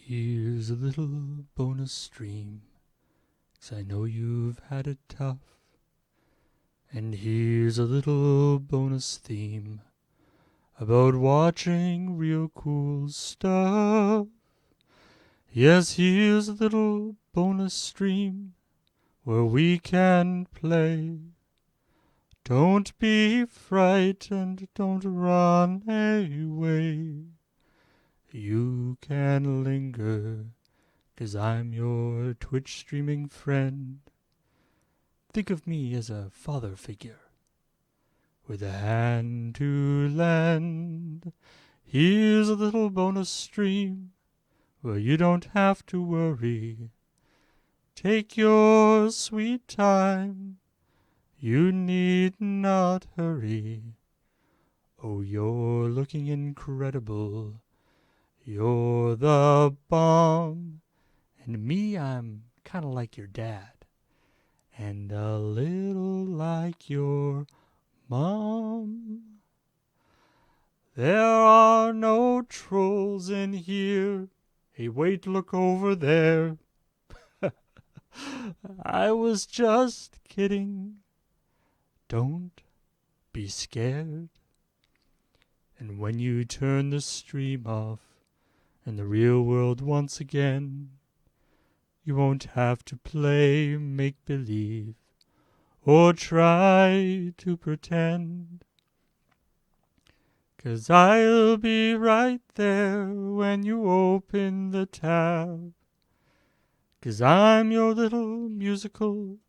Here's a little bonus stream, 'cause I know you've had it tough. And here's a little bonus theme about watching real cool stuff. Yes, here's a little bonus stream where we can play. Don't be frightened, don't run away. You can linger, 'cause I'm your Twitch streaming friend. Think of me as a father figure, with a hand to lend. Here's a little bonus stream, where you don't have to worry. Take your sweet time, you need not hurry. Oh, you're looking incredible, you're the bomb. And me, I'm kinda like your dad, and a little like your mom. There are no trolls in here. Hey, wait, look over there. I was just kidding. Don't be scared. And when you turn the stream off in the real world once again, you won't have to play make-believe or try to pretend. 'Cause I'll be right there when you open the tab. 'Cause I'm your little musical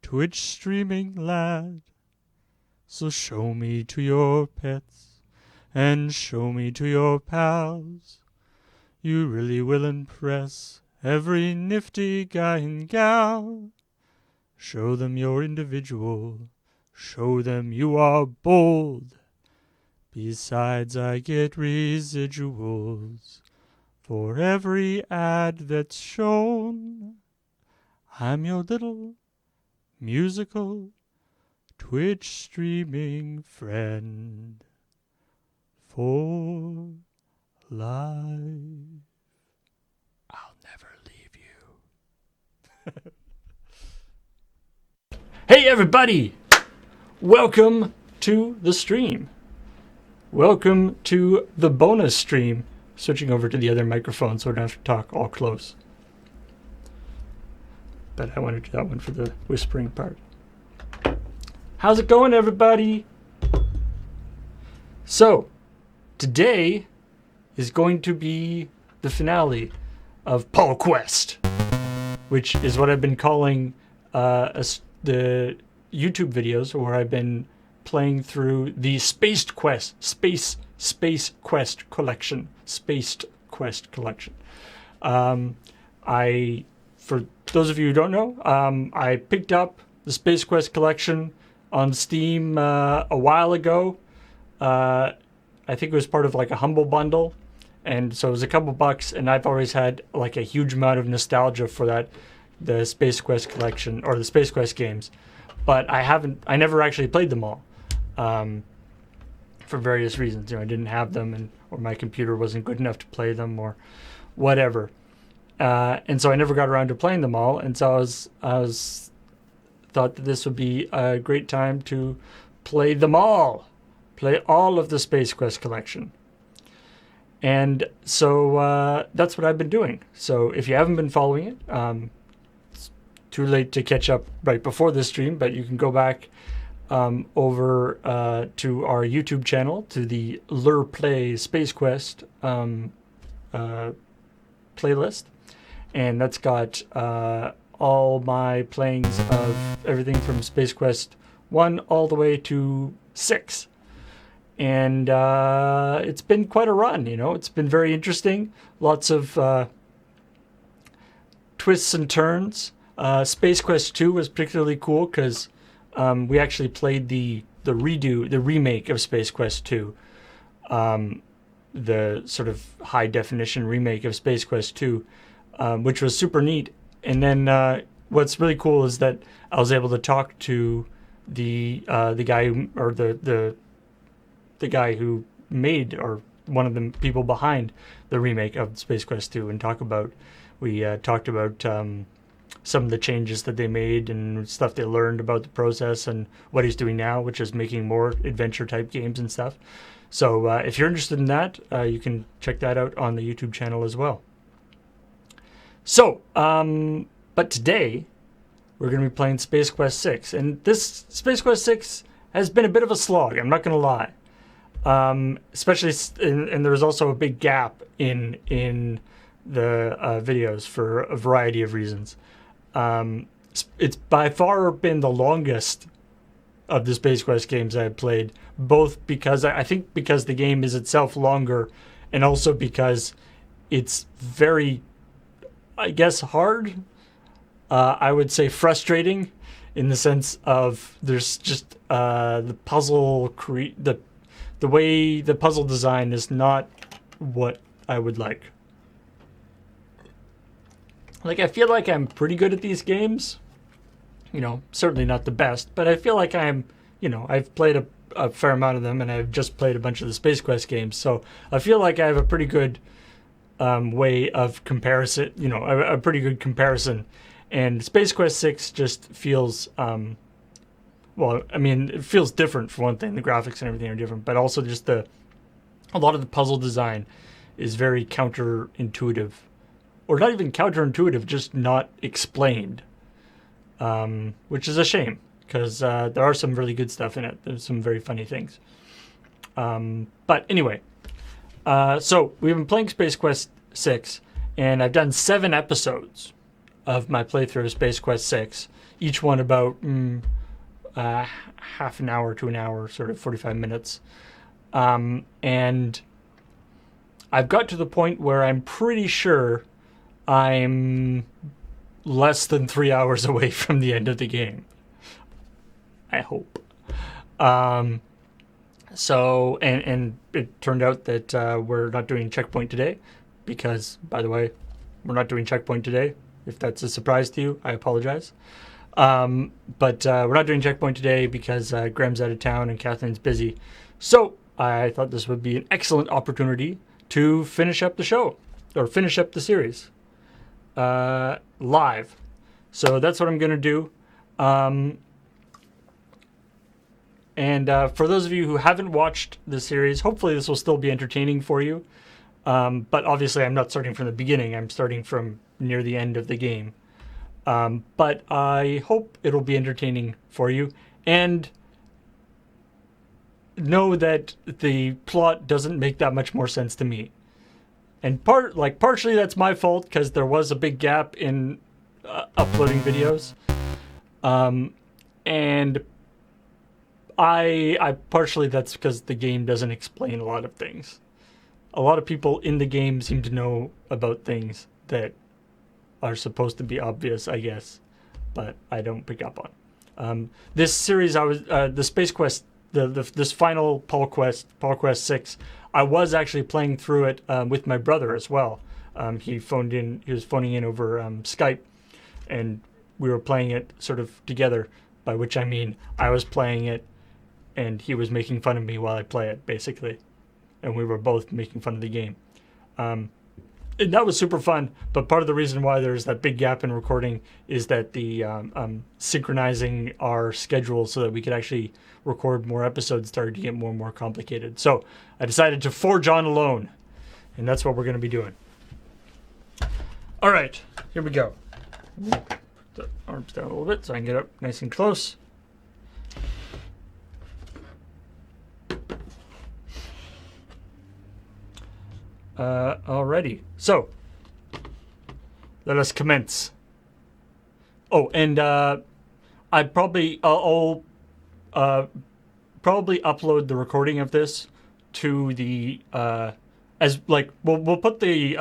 Twitch streaming lad. So show me to your pets and show me to your pals. You really will impress every nifty guy and gal. Show them you're individual, show them you are bold. Besides, I get residuals for every ad that's shown. I'm your little musical Twitch streaming friend for life. I'll never leave you. Hey everybody! Welcome to the stream. Welcome to the bonus stream. Switching over to the other microphone so I don't have to talk all close. But I want to do that one for the whispering part. How's it going, everybody? So, today is going to be the finale of Paul Quest, which is what I've been calling the YouTube videos where I've been playing through the Spaced Quest collection. For those of you who don't know, I picked up the Space Quest collection on Steam a while ago. I think it was part of like a Humble Bundle, and so it was a couple bucks, and I've always had like a huge amount of nostalgia for the Space Quest collection, or the Space Quest games, but I never actually played them all, for various reasons. I didn't have them, or my computer wasn't good enough to play them, or whatever. And so I never got around to playing them all, and so I thought that this would be a great time to play them all. Play all of the Space Quest collection. And so that's what I've been doing. So if you haven't been following it, it's too late to catch up right before this stream, but you can go back over to our YouTube channel, to the Lure Play Space Quest playlist. And that's got all my playings of everything from Space Quest 1 all the way to 6. And it's been quite a run, It's been very interesting. Lots of twists and turns. Space Quest 2 was particularly cool because we actually played the remake of Space Quest 2. The sort of high definition remake of Space Quest 2. Which was super neat. And then what's really cool is that I was able to talk to the guy who, or the guy who made, or one of the people behind the remake of Space Quest 2 and talked about some of the changes that they made and stuff they learned about the process and what he's doing now, which is making more adventure type games and stuff. So if you're interested in that, you can check that out on the YouTube channel as well. So, but today we're going to be playing Space Quest 6. And this Space Quest 6 has been a bit of a slog, I'm not going to lie. Especially, and there was also a big gap in the videos for a variety of reasons. It's by far been the longest of the Space Quest games I've played, both because I think because the game is itself longer, and also because it's very, I guess, hard. I would say frustrating, in the sense of there's just the puzzle the way the puzzle design is not what I would like. Like, I feel like I'm pretty good at these games. You know, certainly not the best, but I feel like I'm, I've played a fair amount of them, and I've just played a bunch of the Space Quest games. So I feel like I have a pretty good way of comparison, a pretty good comparison. And Space Quest 6 just feels, it feels different for one thing. The graphics and everything are different, but also just a lot of the puzzle design is very counterintuitive. Or not even counterintuitive, just not explained. Which is a shame, because there are some really good stuff in it. There's some very funny things. But anyway, so we've been playing Space Quest 6, and I've done 7 episodes of my playthrough of Space Quest 6, each one about half an hour to an hour, sort of 45 minutes. And I've got to the point where I'm pretty sure I'm less than 3 hours away from the end of the game. I hope. So, and it turned out that we're not doing Checkpoint today because, by the way, we're not doing Checkpoint today. If that's a surprise to you, I apologize. But we're not doing Checkpoint today because Graham's out of town and Kathleen's busy. So I thought this would be an excellent opportunity to finish up the show, or finish up the series live. So that's what I'm going to do. And for those of you who haven't watched the series, hopefully this will still be entertaining for you. But obviously I'm not starting from the beginning. I'm starting from near the end of the game. But I hope it'll be entertaining for you. And know that the plot doesn't make that much more sense to me. And partially that's my fault, because there was a big gap in uploading videos. And I partially that's because the game doesn't explain a lot of things. A lot of people in the game seem to know about things that are supposed to be obvious, I guess, but I don't pick up on. This series, the Space Quest, this final Paul Quest 6, I was actually playing through it with my brother as well. He was phoning in over Skype, and we were playing it sort of together, by which I mean I was playing it and he was making fun of me while I play it, basically. And we were both making fun of the game. And that was super fun, but part of the reason why there's that big gap in recording is that the synchronizing our schedule so that we could actually record more episodes started to get more and more complicated. So I decided to forge on alone, and that's what we're going to be doing. All right, here we go. Put the arms down a little bit so I can get up nice and close. Alrighty, so let us commence. Oh, and I'll probably upload the recording of this to the as like we'll put the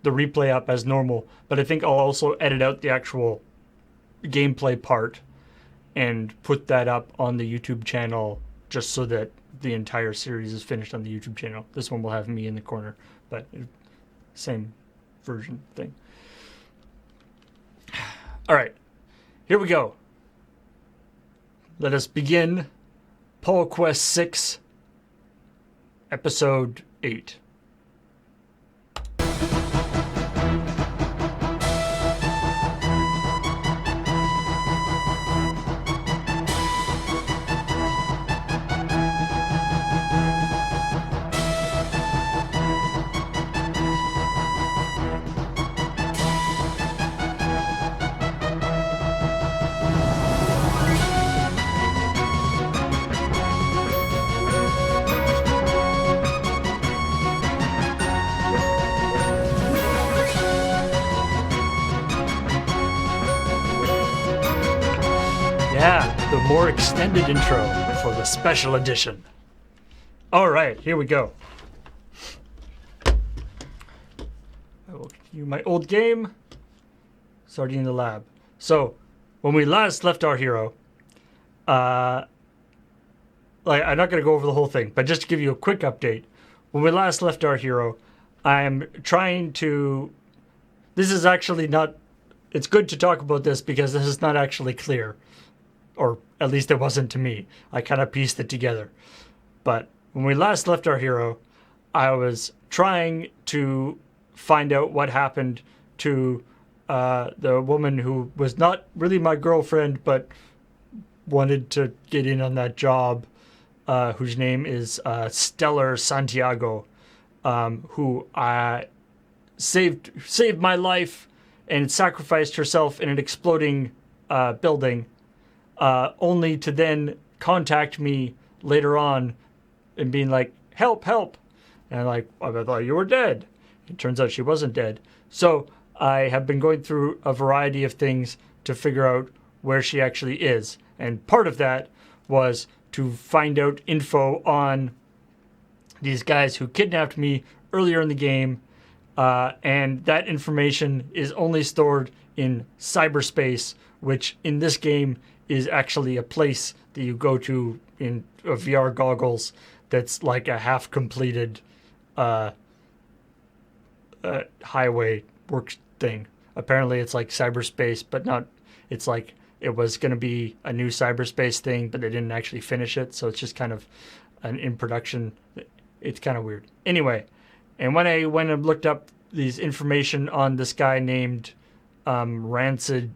replay up as normal, but I think I'll also edit out the actual gameplay part and put that up on the YouTube channel, just so that the entire series is finished on the YouTube channel. This one will have me in the corner, but same version thing. All right, here we go. Let us begin Paul Quest 6, episode 8. Yeah, the more extended intro for the special edition. All right, here we go. I will continue my old game, starting in the lab. So, when we last left our hero, I'm not going to go over the whole thing, but just to give you a quick update. When we last left our hero, I'm trying to... This is actually not... It's good to talk about this because this is not actually clear. Or at least it wasn't to me. I kind of pieced it together. But when we last left our hero, I was trying to find out what happened to the woman who was not really my girlfriend, but wanted to get in on that job, whose name is Stellar Santiago, who saved my life and sacrificed herself in an exploding building. Only to then contact me later on and being like, help, help. And I'm like, I thought you were dead. It turns out she wasn't dead. So I have been going through a variety of things to figure out where she actually is. And part of that was to find out info on these guys who kidnapped me earlier in the game. And that information is only stored in cyberspace, which in this game is actually a place that you go to in VR goggles that's like a half-completed highway work thing. Apparently it's like cyberspace, but not... It's like it was going to be a new cyberspace thing, but they didn't actually finish it, so it's just kind of an in production. It's kind of weird. Anyway, and when I went and looked up these information on this guy named Rancid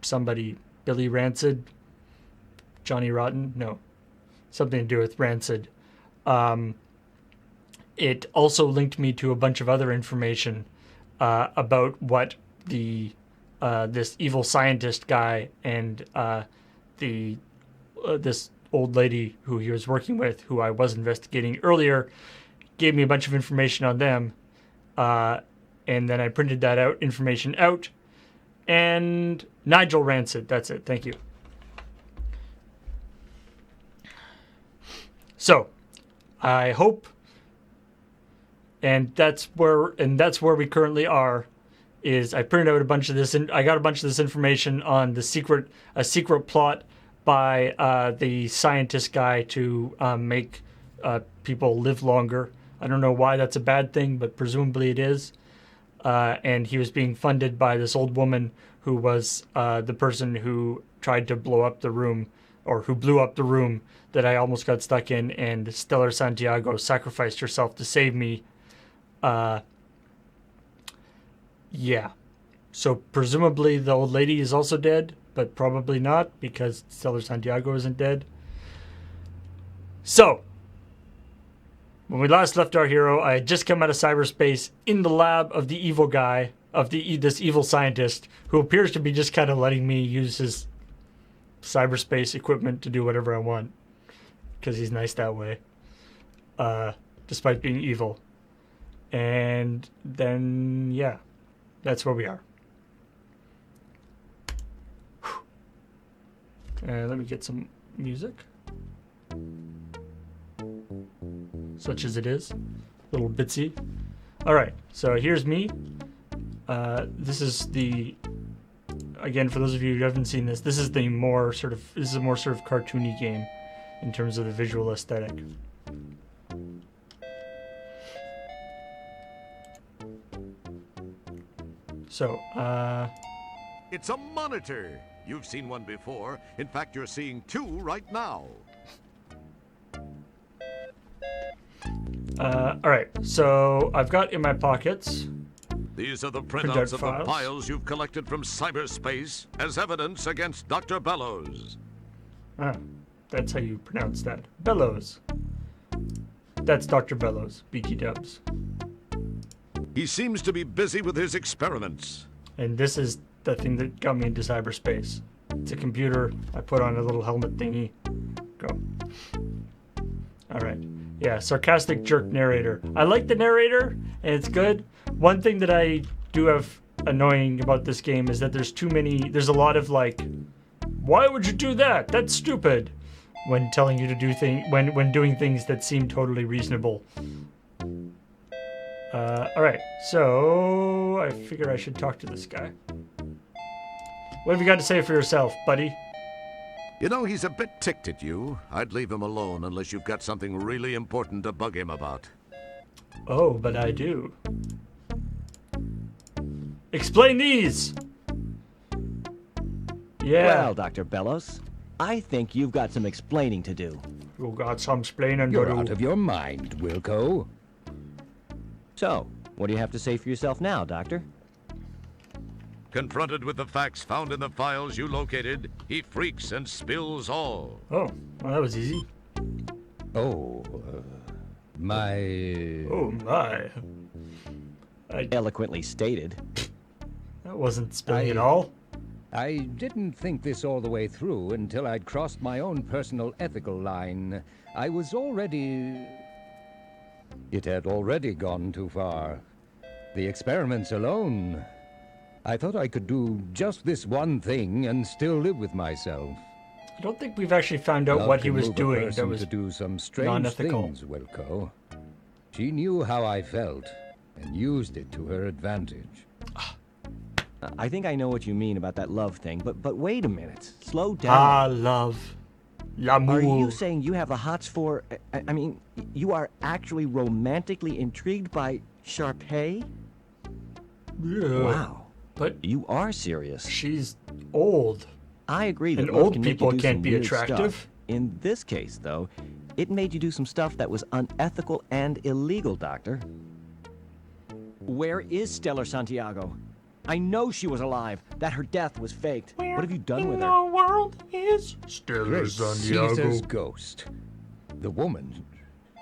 somebody... Billy Rancid, Johnny Rotten, no, something to do with Rancid. It also linked me to a bunch of other information about what the this evil scientist guy and this old lady who he was working with, who I was investigating earlier, gave me a bunch of information on them, and then I printed that information out. And Nigel Rancid, that's it. Thank you. So, I hope, and that's where we currently are. Is I printed out a bunch of this, and I got a bunch of this information on a secret plot by the scientist guy to make people live longer. I don't know why that's a bad thing, but presumably it is. And he was being funded by this old woman who was the person who tried to blow up the room, or who blew up the room that I almost got stuck in, and Stellar Santiago sacrificed herself to save me. Yeah. So presumably the old lady is also dead, but probably not, because Stellar Santiago isn't dead. So, when we last left our hero, I had just come out of cyberspace in the lab of the evil guy, of this evil scientist, who appears to be just kind of letting me use his cyberspace equipment to do whatever I want, because he's nice that way, despite being evil. And then, yeah, that's where we are. Let me get some music. Such as it is. Little bitsy. Alright, so here's me. This is the... Again, for those of you who haven't seen this, this is a more sort of cartoony game in terms of the visual aesthetic. So, It's a monitor. You've seen one before. In fact, you're seeing two right now. All right, so I've got in my pockets. These are the Printout printouts of the files. files you've collected from cyberspace as evidence against Dr. Bellows. Ah, that's how you pronounce that. Bellows. That's Dr. Bellows, Beaky Dubs. He seems to be busy with his experiments. And this is the thing that got me into cyberspace. It's a computer. I put on a little helmet thingy. Go. All right. Yeah, sarcastic jerk narrator. I like the narrator, and it's good. One thing that I do have annoying about this game is that there's a lot of like, why would you do that? That's stupid. When telling you to do when doing things that seem totally reasonable. All right, so I figure I should talk to this guy. What have you got to say for yourself, buddy? You know, he's a bit ticked at you. I'd leave him alone unless you've got something really important to bug him about. Oh, but I do. Explain these! Yeah. Well, Dr. Bellows, I think you've got some explaining to do. You got some explaining to You're do. out of your mind, Wilco. So, what do you have to say for yourself now, Doctor? Confronted with the facts found in the files you located, he freaks and spills all. Oh, well, that was easy. Oh, my... Oh my. Eloquently stated. That wasn't spilling at I- all. I didn't think this all the way through until I'd crossed my own personal ethical line. I was already... It had already gone too far. The experiments alone. I thought I could do just this one thing and still live with myself. I don't think we've actually found out Love what he can was move a doing that person was to do some strange non-ethical. things, Wilco. She knew how I felt and used it to her advantage. I think I know what you mean about that love thing, but wait a minute. Slow down. love. Are L'amour. you saying you have the hots for... I mean, you are actually romantically intrigued by Sharpay? Yeah. Wow. But You are serious. she's old. I agree that And love old can make you people do can't some be weird attractive. stuff. In this case, though, it made you do some stuff that was unethical and illegal, Doctor. Where is Stellar Santiago? I know she was alive, that her death was faked. What have you done with her? world is Stellar Great Caesar's ghost. The woman,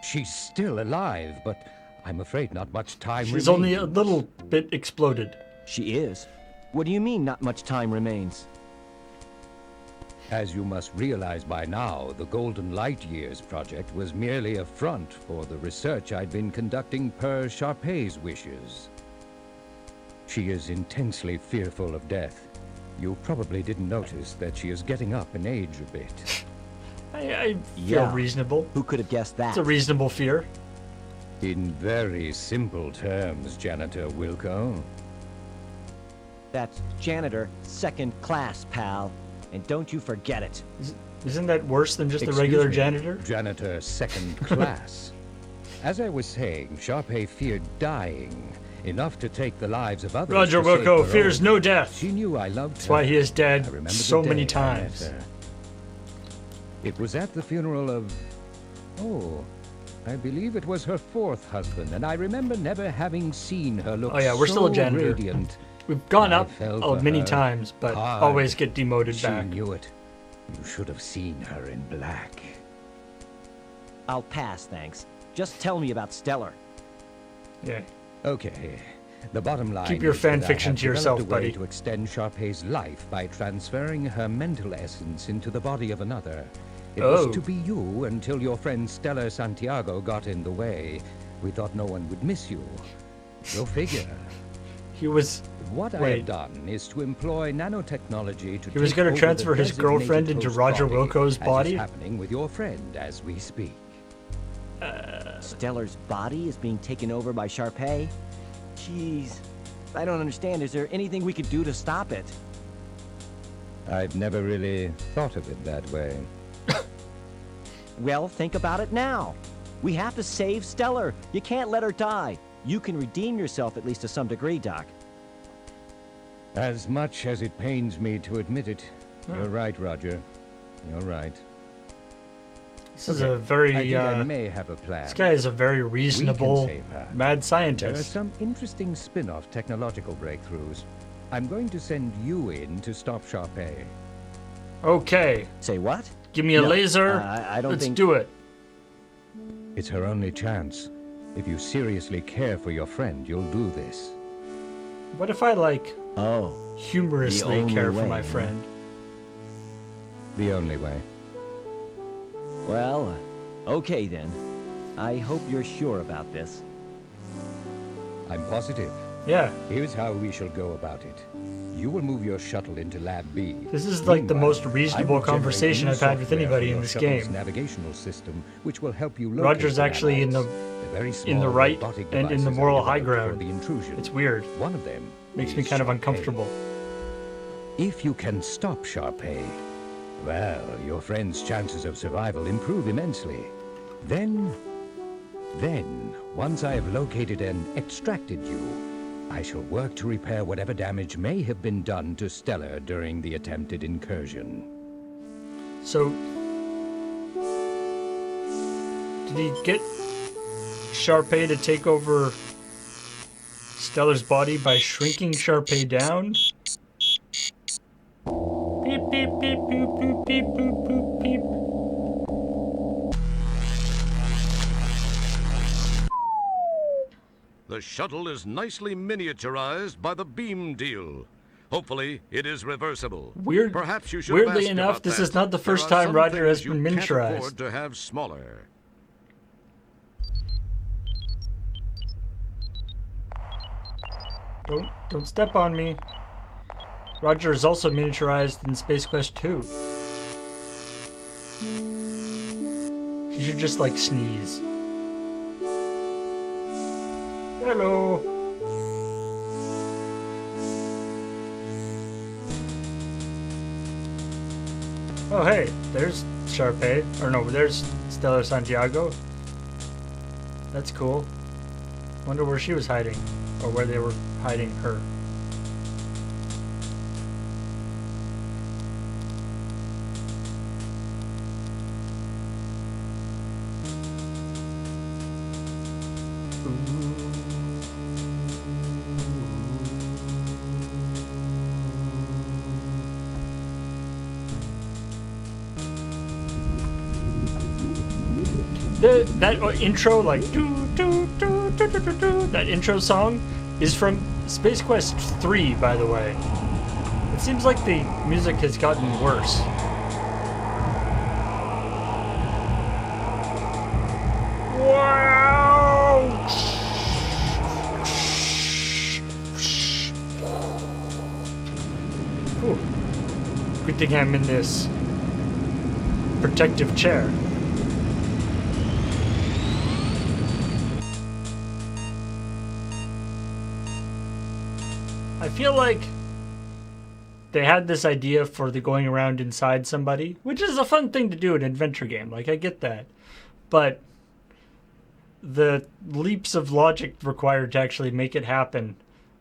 she's still alive, but I'm afraid not much time She's remains. only a little bit exploded. She is. What do you mean not much time remains? As you must realize by now, the Golden Light Years project was merely a front for the research I'd been conducting per Sharpay's wishes. She is intensely fearful of death. You probably didn't notice that she is getting up in age a bit. I feel Yeah. reasonable. Who could have guessed that? It's a reasonable fear. In very simple terms, Janitor Wilco. That's janitor, second class, pal. And don't you forget it. Isn't that worse than just a Excuse regular me, janitor? Janitor second class. As I was saying, Sharpay feared dying, enough to take the lives of others. Roger to save Wilco her fears own. no death. She knew I loved That's her. why he is dead I remember so the many day I met times. her. It was at the funeral of... Oh, I believe it was her fourth husband, and I remember never having seen her look Oh yeah, we're still a so janitor. radiant. We've gone I up fell for many her times, but hard. always get demoted She back. knew it. You should have seen her in black. I'll pass, thanks. Just tell me about Stellar. Yeah. Okay. The bottom line Keep your is fan that I fiction have to yourself, developed a way buddy. to extend Sharpay's life by transferring her mental essence into the body of another. It Oh. was to be you until your friend Stellar Santiago got in the way. We thought no one would miss you. Go figure. He was. What I Wait. have done is to employ nanotechnology to He was take gonna over transfer the his designated girlfriend into host Roger body, Wilco's as body? is happening with your friend as we speak. Stellar's body is being taken over by Sharpay? Jeez. I don't understand. Is there anything we could do to stop it? I've never really thought of it that way. Well, think about it now. We have to save Stellar. You can't let her die. You can redeem yourself at least to some degree, Doc. As much as it pains me to admit it, you're right, Roger. You're right. This is a very, I think I may have a plan. this guy is a very reasonable, save her. mad There are scientist. some interesting spin-off technological breakthroughs. I'm going to send you in to stop Sharpay. Okay, Say what? give me a No, laser. I don't Let's think... do it. It's her only chance. If you seriously care for your friend, you'll do this. What if I, like, Oh, humorously only care for way, my huh? friend? The only way. well, okay then. I hope you're sure about this. I'm positive. Yeah, Here's how we shall go about it. You will move your shuttle into Lab B. this is like the Meanwhile, most I reasonable will generate conversation new I've had with software anybody for in your this shuttle's game. navigational system, which will help you locate Roger's the actually in allies. the Very in small the right robotic and in the devices are moral high developed ground. for the intrusion. It's weird. One of them Makes me is kind of Sharpay. uncomfortable. If you can stop Sharpay, well, your friend's chances of survival improve immensely. Then, once I have located and extracted you, I shall work to repair whatever damage may have been done to Stellar during the attempted incursion. So, did he get Sharpay to take over Stellar's body by shrinking Sharpay down? Beep, beep, beep, beep, beep, beep, beep, beep, beep. The shuttle is nicely miniaturized by the beam deal. Hopefully, it is reversible. Perhaps you should have Weirdly asked enough, about this that. is not the There first are time some Roger has things been you can't miniaturized. afford to have smaller. Don't step on me. Roger is also miniaturized in Space Quest 2. You should just like sneeze. Hello. Oh hey, there's Sharpay. Or no, there's Stellar Santiago. That's cool. Wonder where she was hiding. Or where they were hiding her. That intro, like that intro song, is from Space Quest 3, by the way. It seems like the music has gotten worse. Wow! Whew. Good thing I'm in this protective chair. I feel like they had this idea for the going around inside somebody, which is a fun thing to do in an adventure game. Like, I get that. But the leaps of logic required to actually make it happen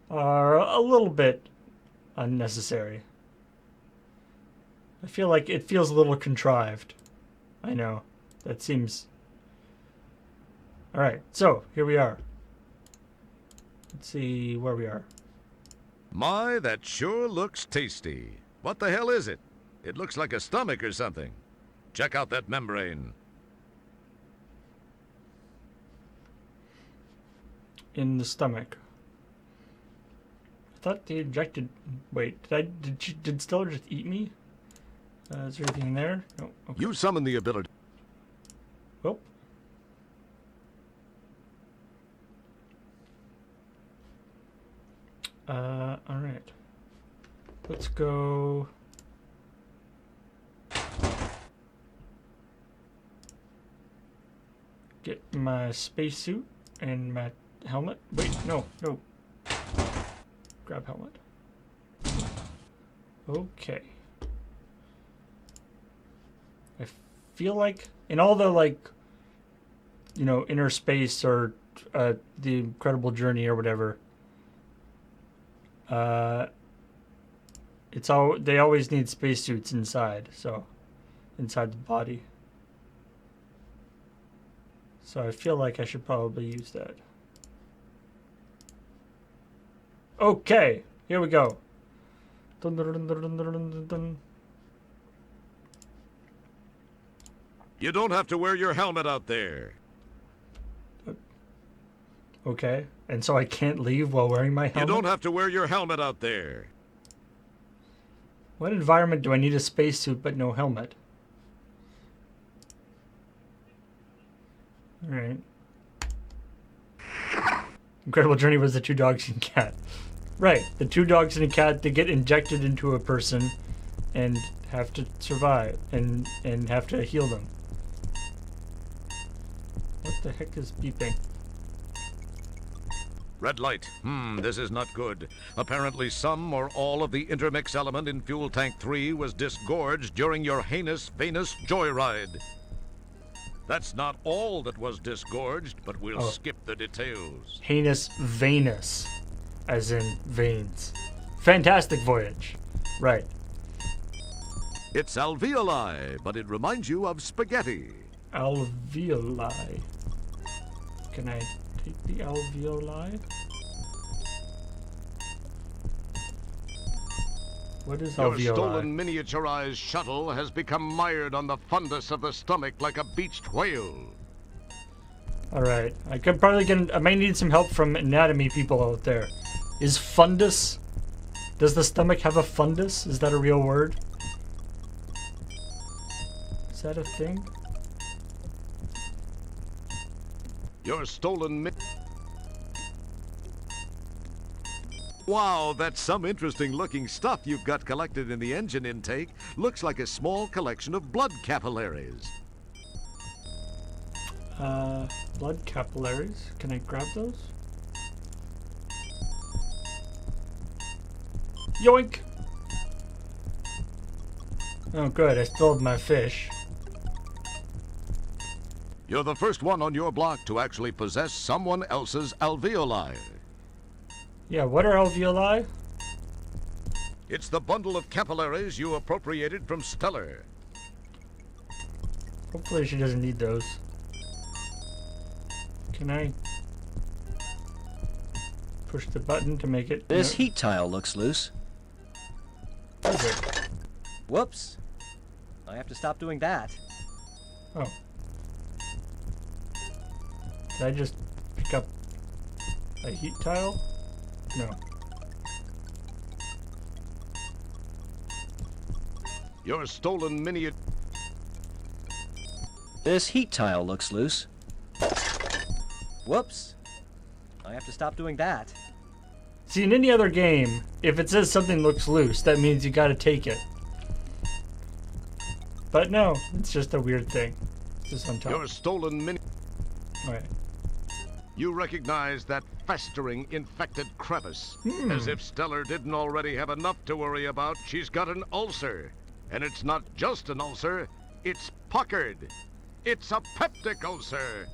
are a little bit unnecessary. I feel like it feels a little contrived. I know. That seems... Alright, so, here we are. Let's see where we are. My, that sure looks tasty. What the hell is it? It looks like a stomach or something. Check out that membrane. In the stomach. I thought they injected... Wait, did Stellar just eat me? Is there anything in there? No. Okay. You summon the ability. Well. Alright. Let's go... Get my spacesuit and my helmet. Wait, no. Grab helmet. Okay. I feel like in all the, like, you know, inner space or the Incredible Journey or whatever, they always need spacesuits inside, so inside the body. So I feel like I should probably use that. Okay, here we go. Dun, dun, dun, dun, dun, dun, dun, dun. You don't have to wear your helmet out there. Okay, and so I can't leave while wearing my helmet? You don't have to wear your helmet out there. What environment do I need a spacesuit but no helmet? Alright. Incredible Journey was the 2 dogs and cat. Right, the 2 dogs and a cat, they get injected into a person and have to survive and have to heal them. What the heck is beeping? Red light. This is not good. Apparently some or all of the intermix element in Fuel Tank 3 was disgorged during your heinous Venus joyride. That's not all that was disgorged, but we'll skip the details. Heinous Venus, as in veins. Fantastic voyage. Right. It's alveoli, but it reminds you of spaghetti. Alveoli. Can I take the alveoli? What is Your alveoli? stolen miniaturized shuttle has become mired on the fundus of the stomach like a beached whale. Alright, I could probably I might need some help from anatomy people out there. Is fundus? Does the stomach have a fundus? Is that a real word? Is that a thing? Your stolen Wow, that's some interesting looking stuff you've got collected in the engine intake. Looks like a small collection of blood capillaries. Blood capillaries. Can I grab those? Yoink! Oh good, I still have my fish. You're the first one on your block to actually possess someone else's alveoli. Yeah, what are alveoli? It's the bundle of capillaries you appropriated from Stellar. Hopefully she doesn't need those. Can I push the button to make it? This no. heat tile looks loose. What is it? Whoops. I have to stop doing that. Oh. Did I just pick up a heat tile? No. Your stolen This heat tile looks loose. Whoops. I have to stop doing that. See, in any other game, if it says something looks loose, that means you gotta take it. But no, it's just a weird thing. It's just on top. Your stolen Alright. You recognize that festering, infected crevice. As if Stellar didn't already have enough to worry about, she's got an ulcer. And it's not just an ulcer, it's puckered. It's a peptic ulcer.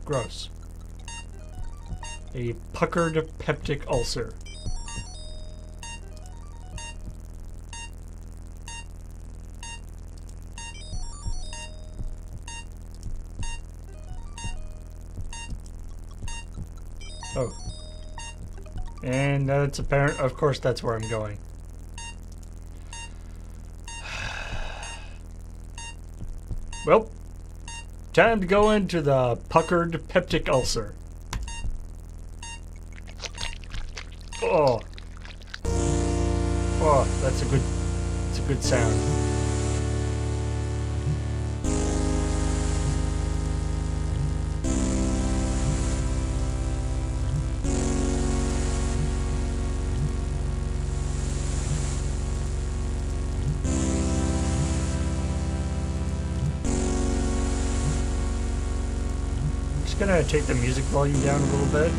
Gross. A puckered peptic ulcer. Oh. And it's apparent, of course that's where I'm going. Well, time to go into the puckered peptic ulcer. Oh. Oh, that's a good sound. Just gonna take the music volume down a little bit.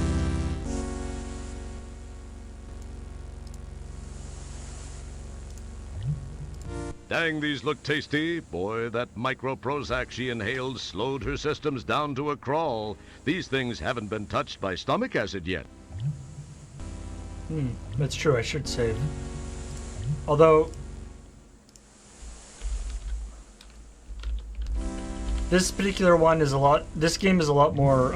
Dang, these look tasty. Boy, that micro Prozac she inhaled slowed her systems down to a crawl. These things haven't been touched by stomach acid yet. That's true, I should save. Although This particular one is a lot. This game is a lot more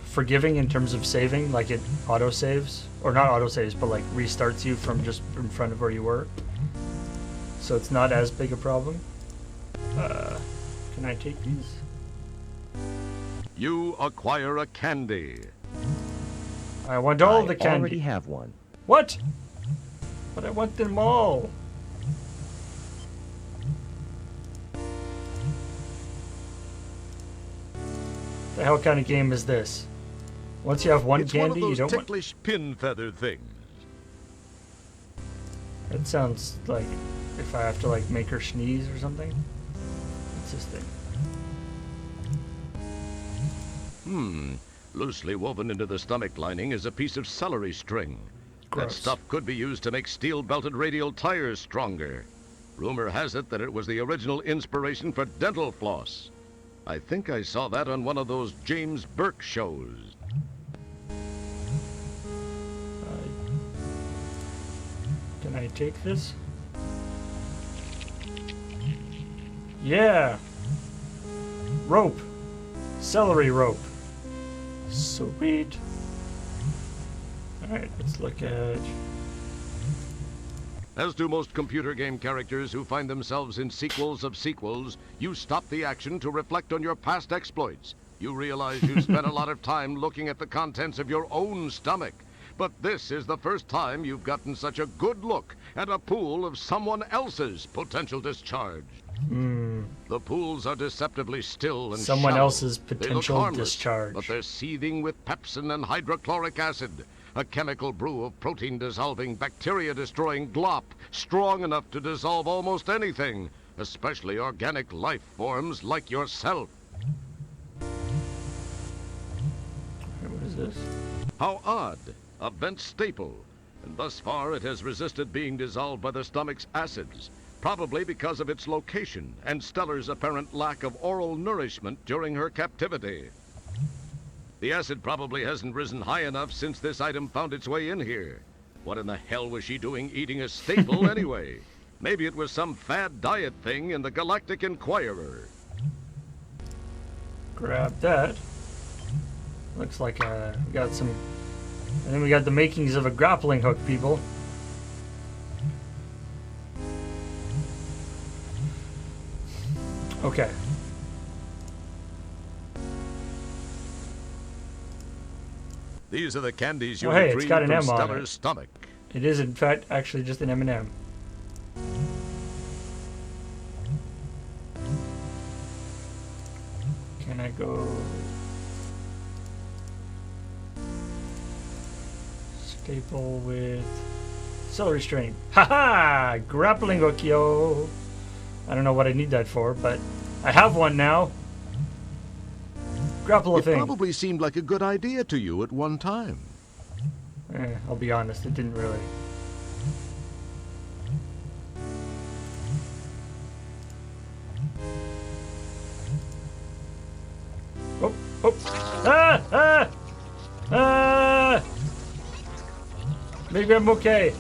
forgiving in terms of saving. Like it auto saves, or not auto saves, but like restarts you from just in front of where you were. So it's not as big a problem. Can I take these? You acquire a candy. I want all I the candy. already have one. What? But I want them all. The hell kind of game is this? Once you have one It's candy, one you of don't those want. ticklish pin feather things. That sounds like if I have to like make her sneeze or something. What's this thing? Loosely woven into the stomach lining is a piece of celery string. That Gross. stuff could be used to make steel-belted radial tires stronger. Rumor has it that it was the original inspiration for dental floss. I think I saw that on one of those James Burke shows. Can I take this? Yeah. Rope. Celery rope. Sweet. Alright, let's look at... As do most computer game characters who find themselves in sequels of sequels, you stop the action to reflect on your past exploits. You realize you spent a lot of time looking at the contents of your own stomach. But this is the first time you've gotten such a good look at a pool of someone else's potential discharge. The pools are deceptively still and Someone shallow. else's They look potential harmless, discharge. but they're seething with pepsin and hydrochloric acid, a chemical brew of protein-dissolving, bacteria-destroying glop, strong enough to dissolve almost anything, especially organic life forms like yourself. What is this? How odd! A bent staple, and thus far it has resisted being dissolved by the stomach's acids, probably because of its location and Stellar's apparent lack of oral nourishment during her captivity. The acid probably hasn't risen high enough since this item found its way in here. What in the hell was she doing eating a staple anyway? Maybe it was some fad diet thing in the Galactic Inquirer. Grab that. Looks like we got some... And then we got the makings of a grappling hook, people. Okay. These are the candies you Oh, hey, it's retrieved got an from M on Stellar's it. stomach. It is, in fact, actually just an M&M. Can I go... Staple with... Celery string. Haha! Grappling hook, yo! I don't know what I need that for, but I have one now. Grapple a It thing. probably seemed like a good idea to you at one time. I'll be honest, it didn't really. Oh, oh. Ah! Ah! Ah! Maybe I'm okay.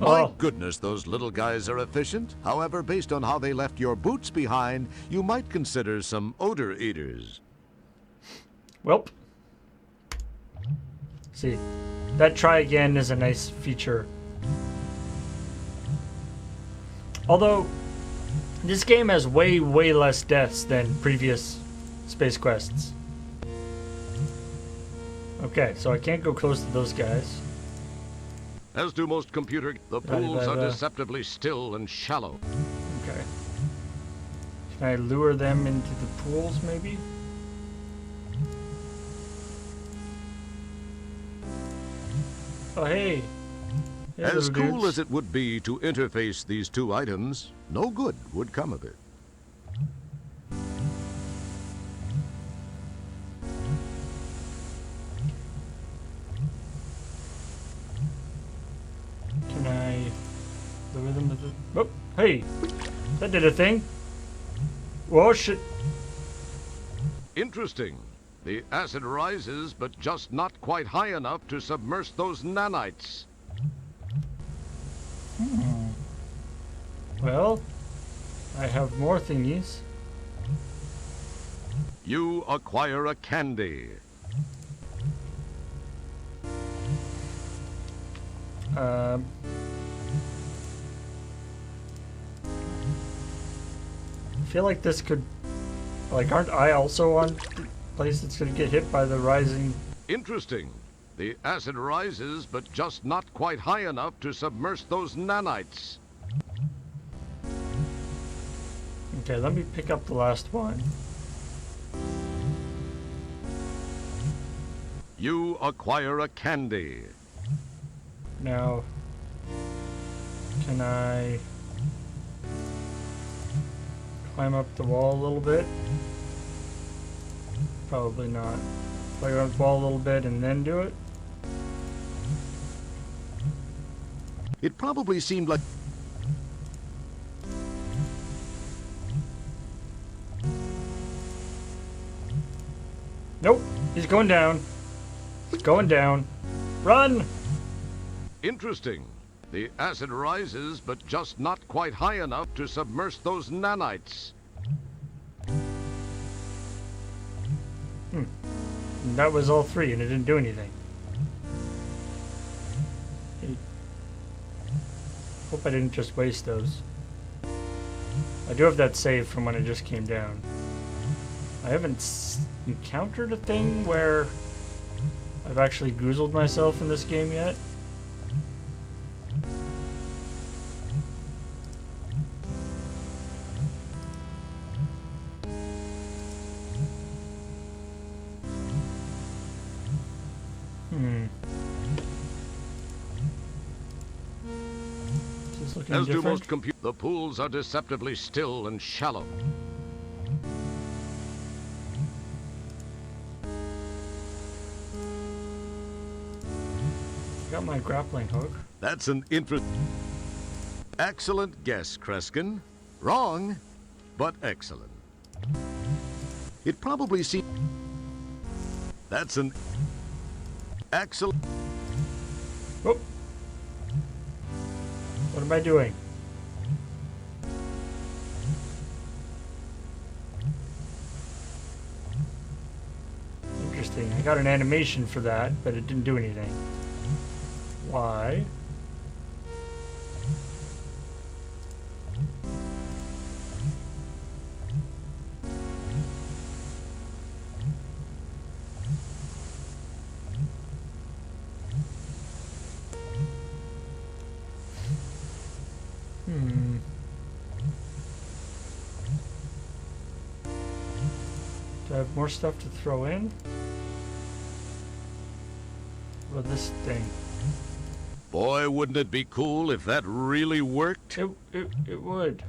My Oh, goodness, those little guys are efficient. However, based on how they left your boots behind, you might consider some odor eaters. welp. See, that try again is a nice feature. Although, this game has way, way less deaths than previous Space Quests. Okay, so I can't go close to those guys. As do most computer, the pools are da. deceptively still and shallow. Okay. Can I lure them into the pools, maybe? Oh, hey. Hey, As little cool dudes. as it would be to interface these two items, no good would come of it. Can I lure them to the... Oh, hey. That did a thing. Whoa, shit. Interesting. The acid rises, but just not quite high enough to submerge those nanites. Well, I have more thingies. You acquire a candy. I feel like this could, like, aren't I also on the place that's gonna get hit by the rising? Interesting. The acid rises, but just not quite high enough to submerge those nanites. Okay, let me pick up the last one. You acquire a candy. Now, can I climb up the wall a little bit? Probably not. Climb up the wall a little bit and then do it? It probably seemed like... Nope, he's going down. He's going down. Run! Interesting. The acid rises, but just not quite high enough to submerge those nanites. And that was all three, and it didn't do anything. Hope I didn't just waste those. I do have that save from when I just came down. I haven't encountered a thing where I've actually goozled myself in this game yet. Is this looking As do different? most computers, the pools are deceptively still and shallow. Got my grappling hook. That's an excellent guess, Kreskin. Wrong, but excellent. It probably seems... That's an excellent... Oh! What am I doing? Interesting. I got an animation for that, but it didn't do anything. Why? Do I have more stuff to throw in? What about this thing? Boy, wouldn't it be cool if that really worked? It would.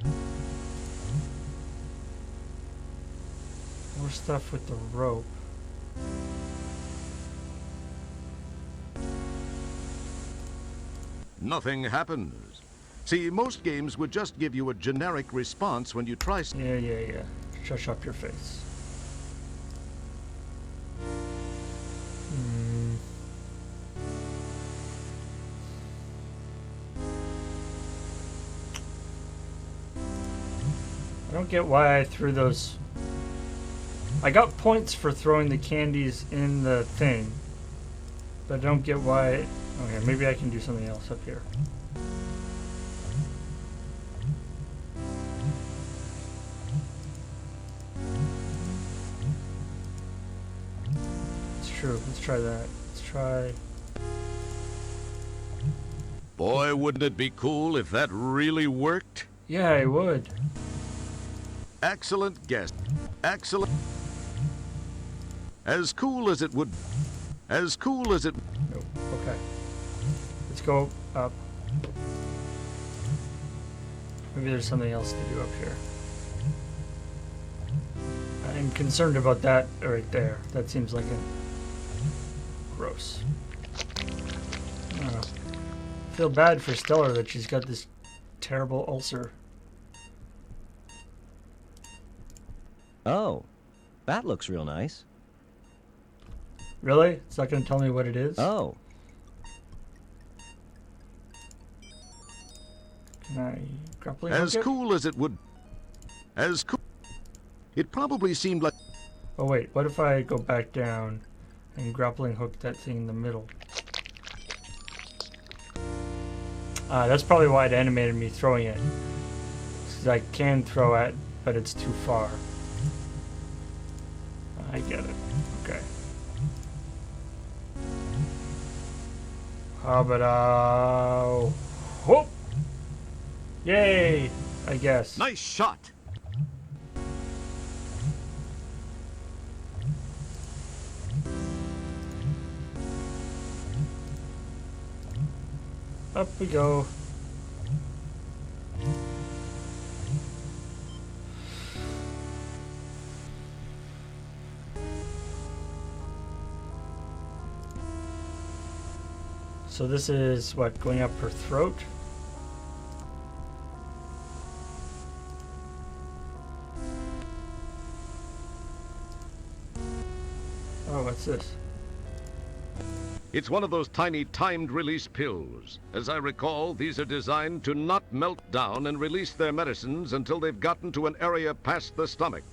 More stuff with the rope. Nothing happens. See, most games would just give you a generic response when you try... Yeah. Shush up your face. I don't get why I threw those. I got points for throwing the candies in the thing, but I don't get why. Okay, maybe I can do something else up here. It's true. Let's try that. Let's try. Boy, wouldn't it be cool if that really worked? Yeah, it would. Excellent guess. Excellent. As cool as it would... As cool as it... Nope. Okay. Let's go up. Maybe there's something else to do up here. I'm concerned about that right there. That seems like a... gross. I don't know. I feel bad for Stellar that she's got this terrible ulcer. Oh, that looks real nice. Really? It's not going to tell me what it is? Oh, Can I grappling As hook it? cool as it would... As cool. It probably seemed like. Oh wait, what if I go back down and grappling hook that thing in the middle? That's probably why it animated me throwing it. 'Cause I can throw it, but it's too far. I get it. Okay. How about whoop! Yay! I guess. Nice shot. Up we go. So this is what, going up her throat? Oh, what's this? It's one of those tiny timed release pills. As I recall, these are designed to not melt down and release their medicines until they've gotten to an area past the stomach.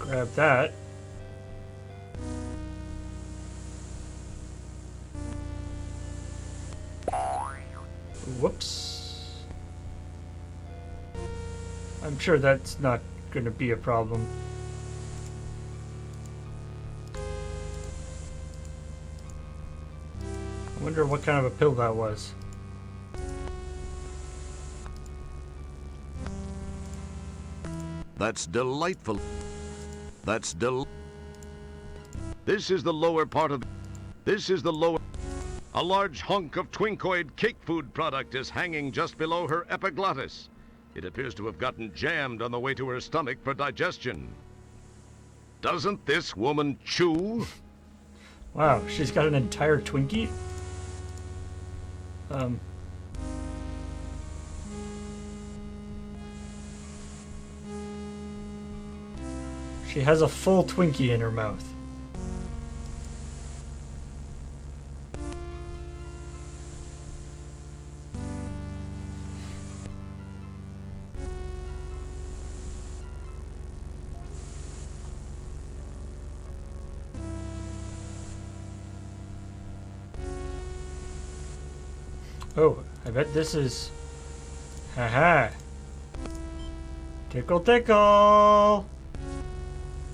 Grab that. Whoops. I'm sure that's not going to be a problem. I wonder what kind of a pill that was. That's delightful. This is the lower part of. This is the lower. A large hunk of Twinkoid cake food product is hanging just below her epiglottis. It appears to have gotten jammed on the way to her stomach for digestion. Doesn't this woman chew? Wow, she's got an entire Twinkie? She has a full Twinkie in her mouth. Oh, I bet this is... Haha. Tickle, tickle!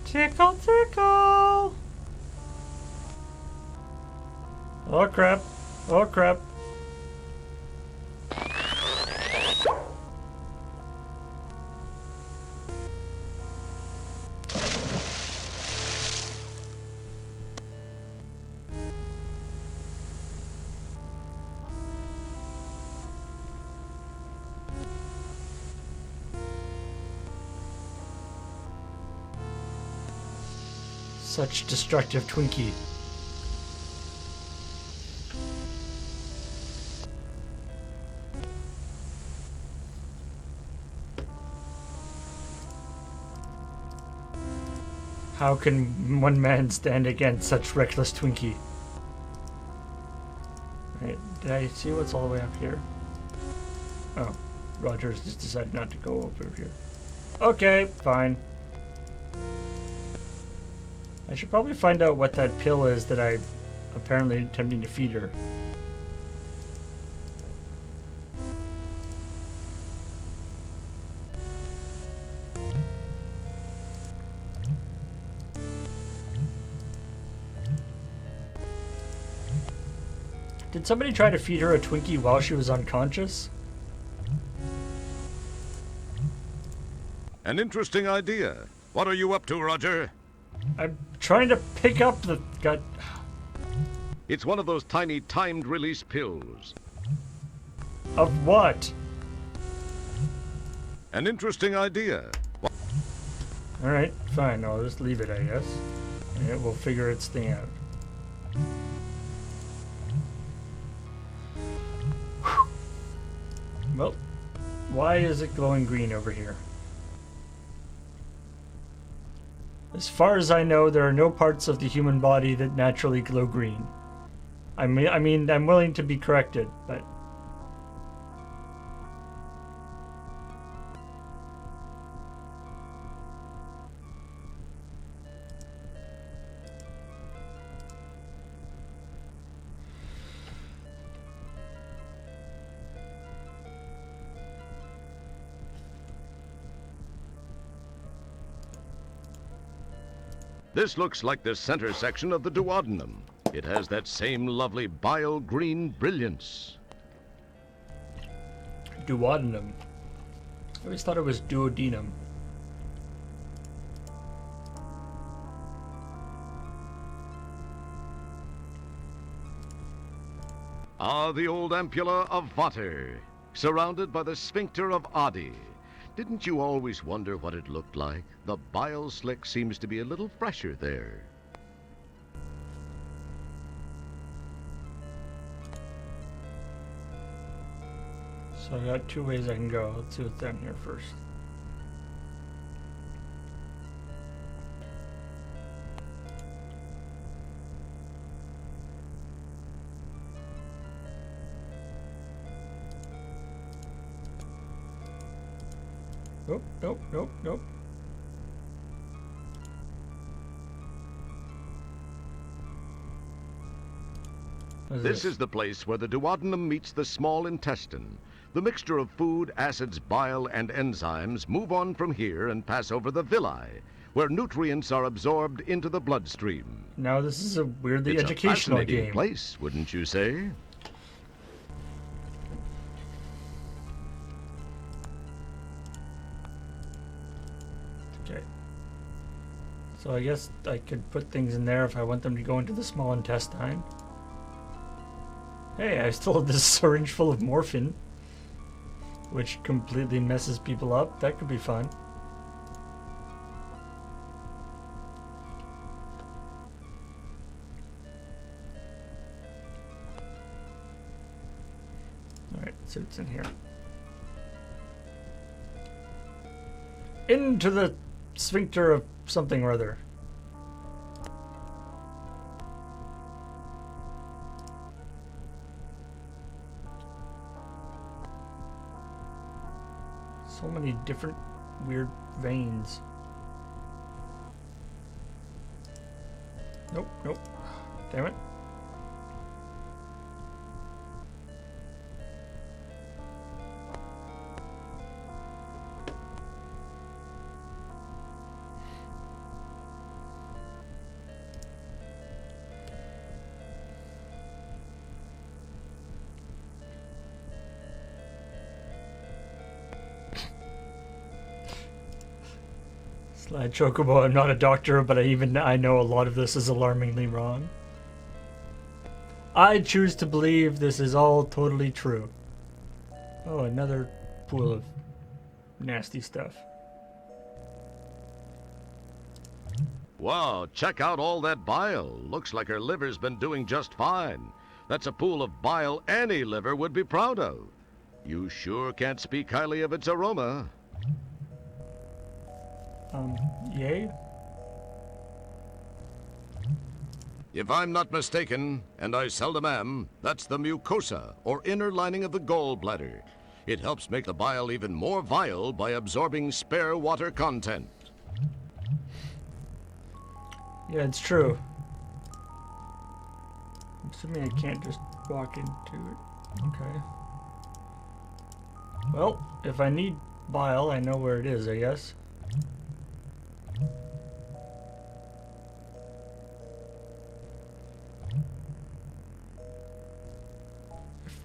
Tickle, tickle! Oh crap. Oh crap. Such destructive Twinkie. How can one man stand against such reckless Twinkie? Right, did I see what's all the way up here? Oh, Rogers just decided not to go over here. Okay, fine. I should probably find out what that pill is that I'm apparently attempting to feed her. Did somebody try to feed her a Twinkie while she was unconscious? An interesting idea. What are you up to, Roger? I'm trying to pick up the... God. It's one of those tiny timed release pills. Of what? An interesting idea. Alright, fine. I'll just leave it, I guess. And it will figure its thing out. Whew. Well, why is it glowing green over here? As far as I know, there are no parts of the human body that naturally glow green. I mean, I'm willing to be corrected, but... This looks like the center section of the duodenum. It has that same lovely bile green brilliance. Duodenum. I always thought it was duodenum. Ah, the old ampulla of Vater, surrounded by the sphincter of Adi. Didn't you always wonder what it looked like? The bile slick seems to be a little fresher there. So I got 2 ways I can go. Let's see what's down here first. Nope, nope, nope, nope. What is This is the place where the duodenum meets the small intestine. The mixture of food, acids, bile, and enzymes move on from here and pass over the villi, where nutrients are absorbed into the bloodstream. Now this is a weirdly It's a educational fascinating game. place, wouldn't you say? Okay. So I guess I could put things in there if I want them to go into the small intestine. Hey, I still have this syringe full of morphine, which completely messes people up. That could be fun. Alright, so it's in here. Into the sphincter of something or other. So many different weird veins. Nope, nope. Damn it. Slide Chocobo, I'm not a doctor, but I know a lot of this is alarmingly wrong. I choose to believe this is all totally true. Oh, another pool of nasty stuff. Wow, check out all that bile. Looks like her liver's been doing just fine. That's a pool of bile any liver would be proud of. You sure can't speak highly of its aroma. Yay? If I'm not mistaken, and I seldom am, that's the mucosa, or inner lining of the gallbladder. It helps make the bile even more vile by absorbing spare water content. Yeah, it's true. I'm assuming I can't just walk into it. Okay. Well, if I need bile, I know where it is, I guess.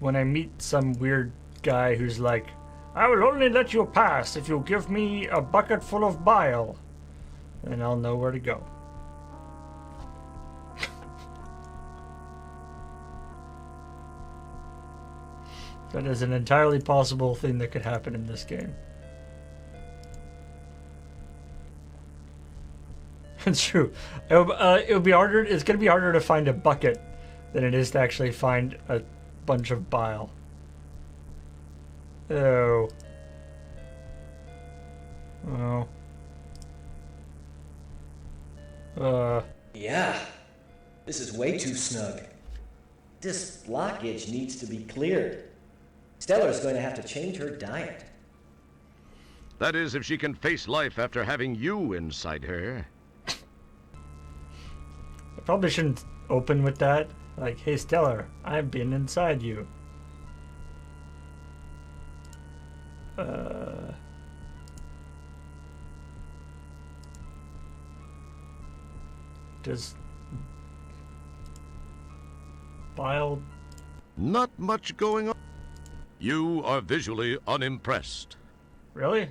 When I meet some weird guy who's like, I will only let you pass if you give me a bucket full of bile, then I'll know where to go. That is an entirely possible thing that could happen in this game. It's true. It'll be harder. It's going to be harder to find a bucket than it is to actually find a bunch of bile. Oh. Oh. Yeah, this is way too snug. This blockage needs to be cleared. Stellar's going to have to change her diet. That is, if she can face life after having you inside her. I probably shouldn't open with that. Like, hey Stellar, I've been inside you. Does bile... Not much going on. You are visually unimpressed. Really?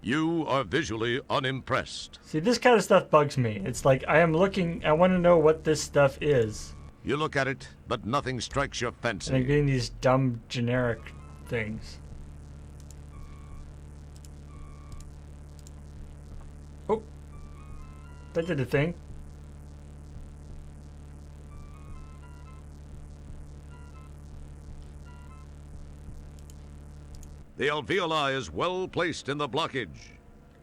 You are visually unimpressed. See, this kind of stuff bugs me. It's like, I want to know what this stuff is. You look at it, but nothing strikes your And I'm fancy. getting these dumb, generic things. Oh. That did a thing. The alveoli is well placed in the blockage.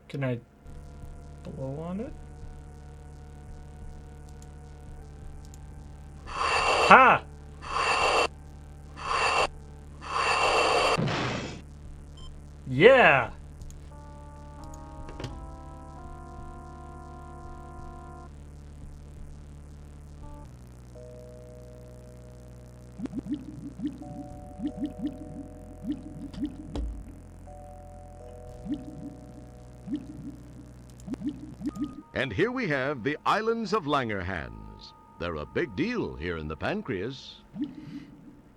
Can I blow on it? Ha! Yeah! And here we have the islands of Langerhans. They're a big deal here in the pancreas.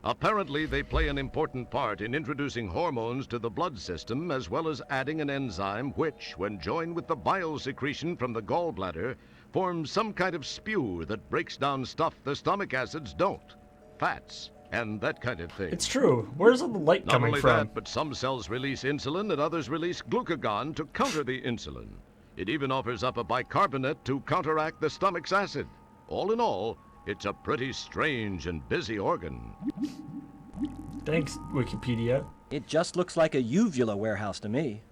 Apparently, they play an important part in introducing hormones to the blood system, as well as adding an enzyme which, when joined with the bile secretion from the gallbladder, forms some kind of spew that breaks down stuff the stomach acids don't. Fats, and that kind of thing. It's true. Where's all the light Not coming only from? that, but some cells release insulin and others release glucagon to counter the insulin. It even offers up a bicarbonate to counteract the stomach's acid. All in all, it's a pretty strange and busy organ. Thanks, Wikipedia. It just looks like a uvula warehouse to me.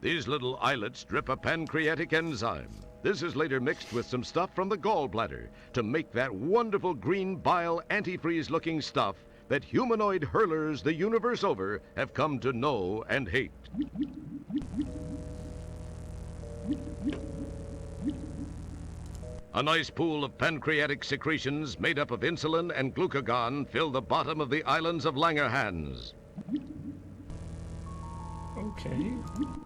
These little islets drip a pancreatic enzyme. This is later mixed with some stuff from the gallbladder to make that wonderful green bile antifreeze-looking stuff that humanoid hurlers the universe over have come to know and hate. A nice pool of pancreatic secretions made up of insulin and glucagon fill the bottom of the islands of Langerhans. Okay.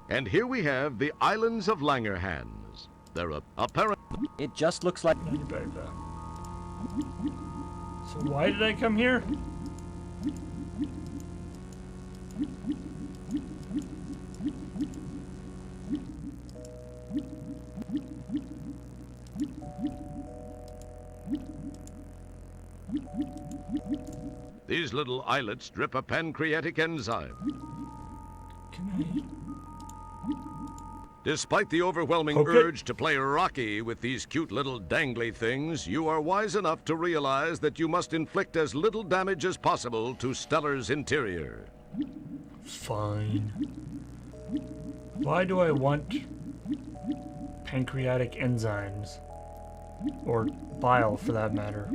And here we have the islands of Langerhans. They're apparent. It just looks like... So why did I come here? These little islets drip a pancreatic enzyme. Can I... Despite the overwhelming Okay. urge to play Rocky with these cute little dangly things, you are wise enough to realize that you must inflict as little damage as possible to Stellar's interior. Fine. Why do I want pancreatic enzymes? Or bile, for that matter.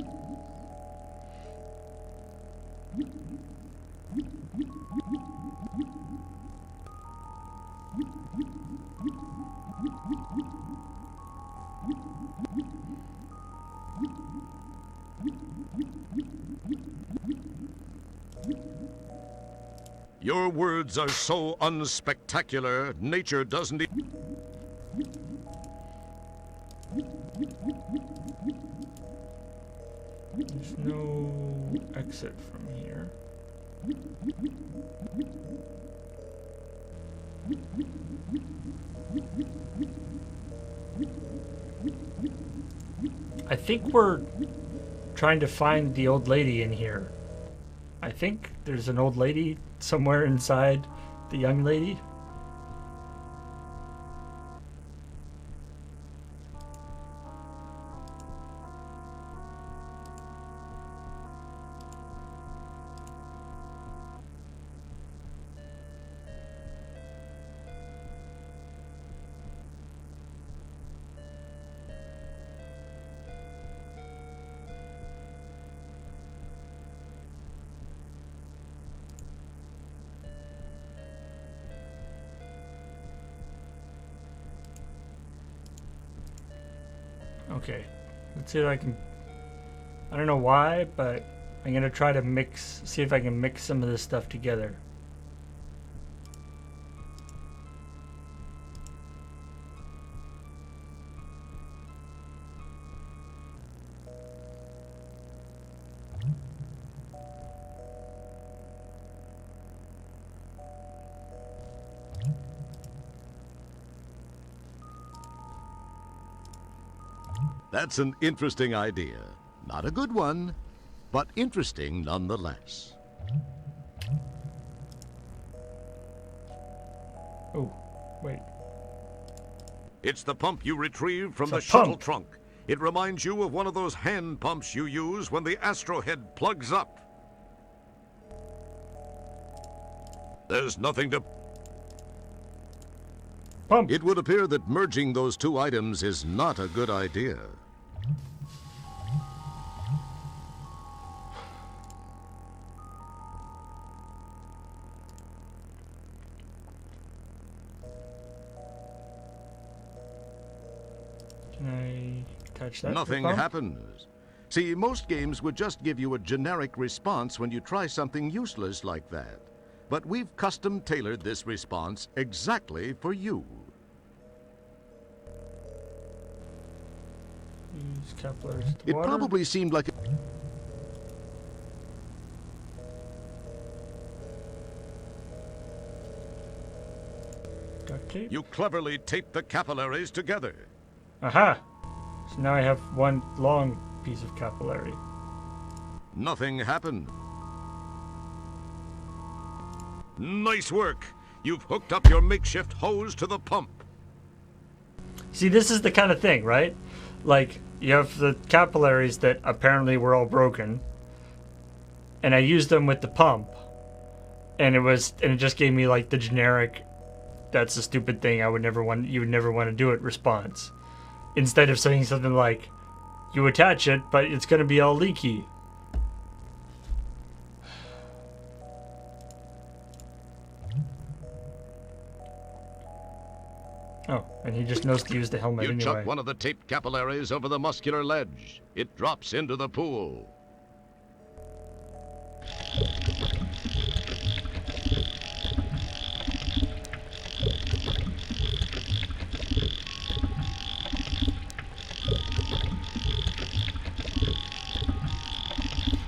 Your words are so unspectacular, nature doesn't There's no exit from here. I think we're trying to find the old lady in here. I think there's an old lady somewhere inside the young lady. Okay, let's see if I can. I don't know why, but I'm gonna try to see if I can mix some of this stuff together. That's an interesting idea. Not a good one, but interesting nonetheless. Oh, wait. It's the pump you retrieved from the It's a shuttle pump. trunk. It reminds you of one of those hand pumps you use when the astrohead plugs up. There's nothing to... Pump. It would appear that merging those two items is not a good idea. Can I touch that? to the Nothing pump? happens. See, most games would just give you a generic response when you try something useless like that. But we've custom tailored this response exactly for you. Use capillaries to It water. probably seemed like Duct tape. you cleverly taped the capillaries together. Aha! So now I have one long piece of capillary. Nothing happened. Nice work. You've hooked up your makeshift hose to the pump. See, this is the kind of thing, right? Like, you have the capillaries that apparently were all broken, and I used them with the pump, and it just gave me like the generic, that's a stupid thing, you would never want to do it response. Instead of saying something like, you attach it, but it's going to be all leaky. Oh, and he just knows to use the helmet You anyway. chuck one of the taped capillaries over the muscular ledge. It drops into the pool.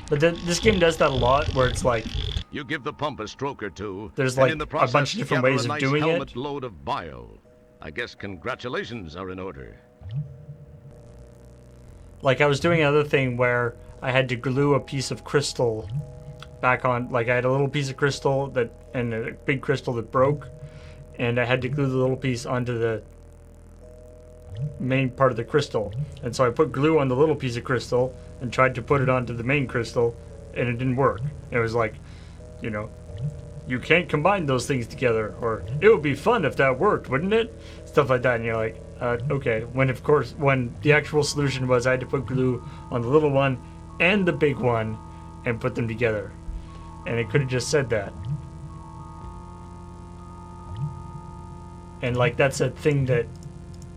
But this game does that a lot, where it's like, You give the pump a stroke or two. There's, and like, in the a process, bunch of you different gather ways a of nice doing it. helmet load of bile. I guess congratulations are in order. I was doing another thing where I had to glue a piece of crystal back on, like I had a little piece of crystal and a big crystal that broke, and I had to glue the little piece onto the main part of the crystal. And so I put glue on the little piece of crystal and tried to put it onto the main crystal, and it didn't work. It was like, you can't combine those things together, or it would be fun if that worked, wouldn't it? Stuff like that, and you're like, okay. When the actual solution was I had to put glue on the little one and the big one and put them together. And it could have just said that. And that's a thing that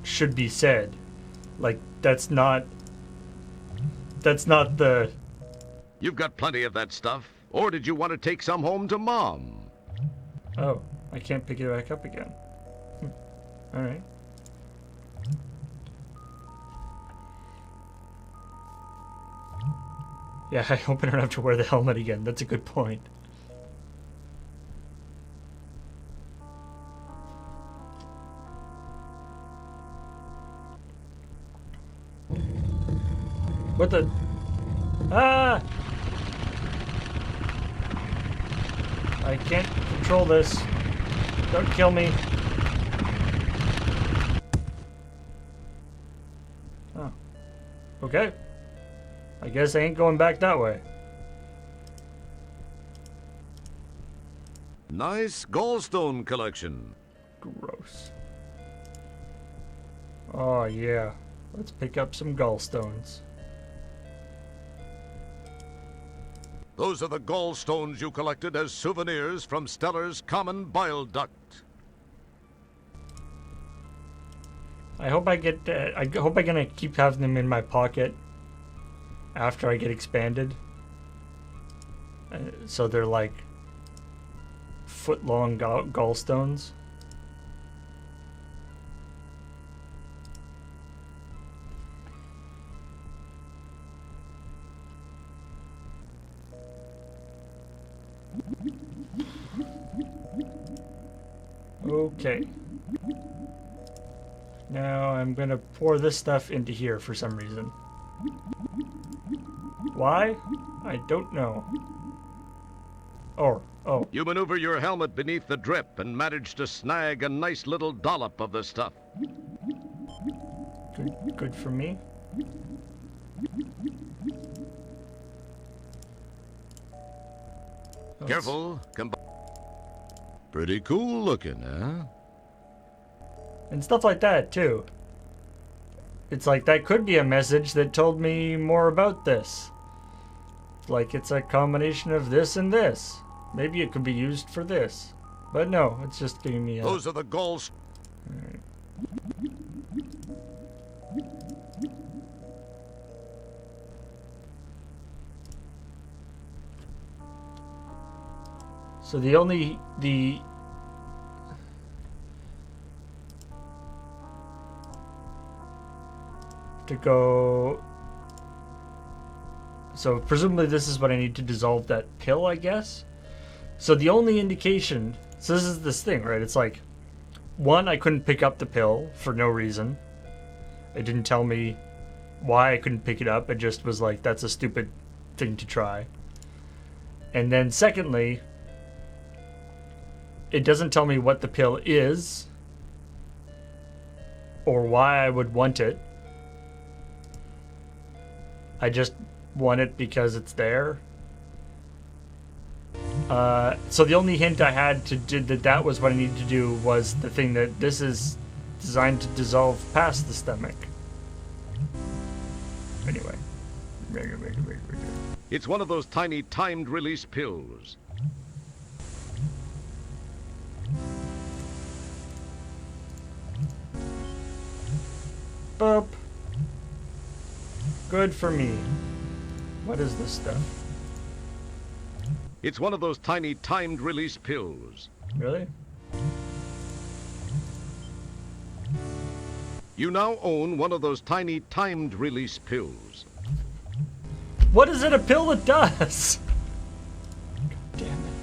should be said. That's not the... You've got plenty of that stuff. Or did you want to take some home to Mom? Oh, I can't pick it back up again. Alright. Yeah, I hope I don't have to wear the helmet again. That's a good point. What the... Ah! I can't control this. Don't kill me. Oh. Okay. I guess I ain't going back that way. Nice gallstone collection. Gross. Oh, yeah. Let's pick up some gallstones. Those are the gallstones you collected as souvenirs from Stellar's common bile duct. I hope I get. I hope I'm gonna keep having them in my pocket after I get expanded. So they're like foot-long gallstones. Okay. Now I'm gonna pour this stuff into here for some reason. Why? I don't know. Oh. You maneuver your helmet beneath the drip and manage to snag a nice little dollop of the stuff. Good for me. Oh, Careful. Pretty cool looking, huh? And stuff like that, too. It's like that could be a message that told me more about this. Like it's a combination of this and this. Maybe it could be used for this. But no, it's just giving me a... Those are the goals. Alright. So the to go, so presumably this is what I need to dissolve that pill, I guess. So the only indication, so this is this thing, right? It's like, one, I couldn't pick up the pill for no reason. It didn't tell me why I couldn't pick it up. It just was like, that's a stupid thing to try. And then secondly, it doesn't tell me what the pill is or why I would want it. I just want it because it's there. So the only hint I had to do that was what I needed to do was the thing that this is designed to dissolve past the stomach. Anyway. It's one of those tiny timed release pills. Boop. Good for me. What is this stuff? It's one of those tiny timed release pills. Really? You now own one of those tiny timed release pills. What is it a pill that does? God damn it.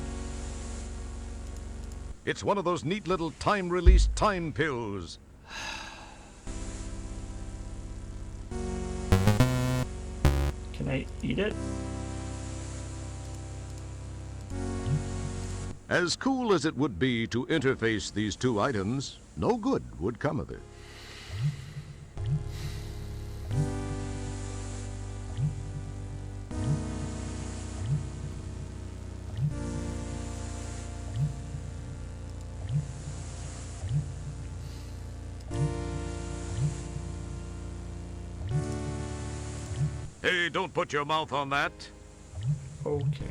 It's one of those neat little time release time pills. Can I eat it? As cool as it would be to interface these two items, no good would come of it. Hey, don't put your mouth on that. Okay.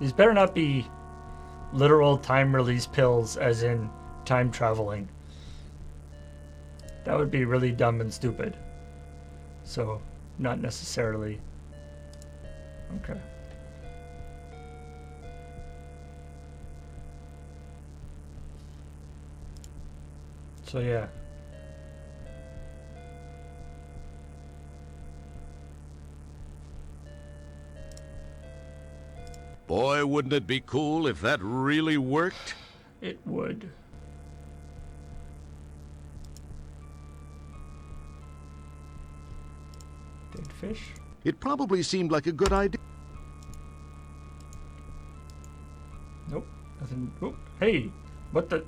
These better not be literal time release pills, as in time traveling. That would be really dumb and stupid. So, not necessarily. Okay. So, yeah. Boy, wouldn't it be cool if that really worked? It would. Dead fish? It probably seemed like a good idea. Nope. Nothing. Oh, hey! What the?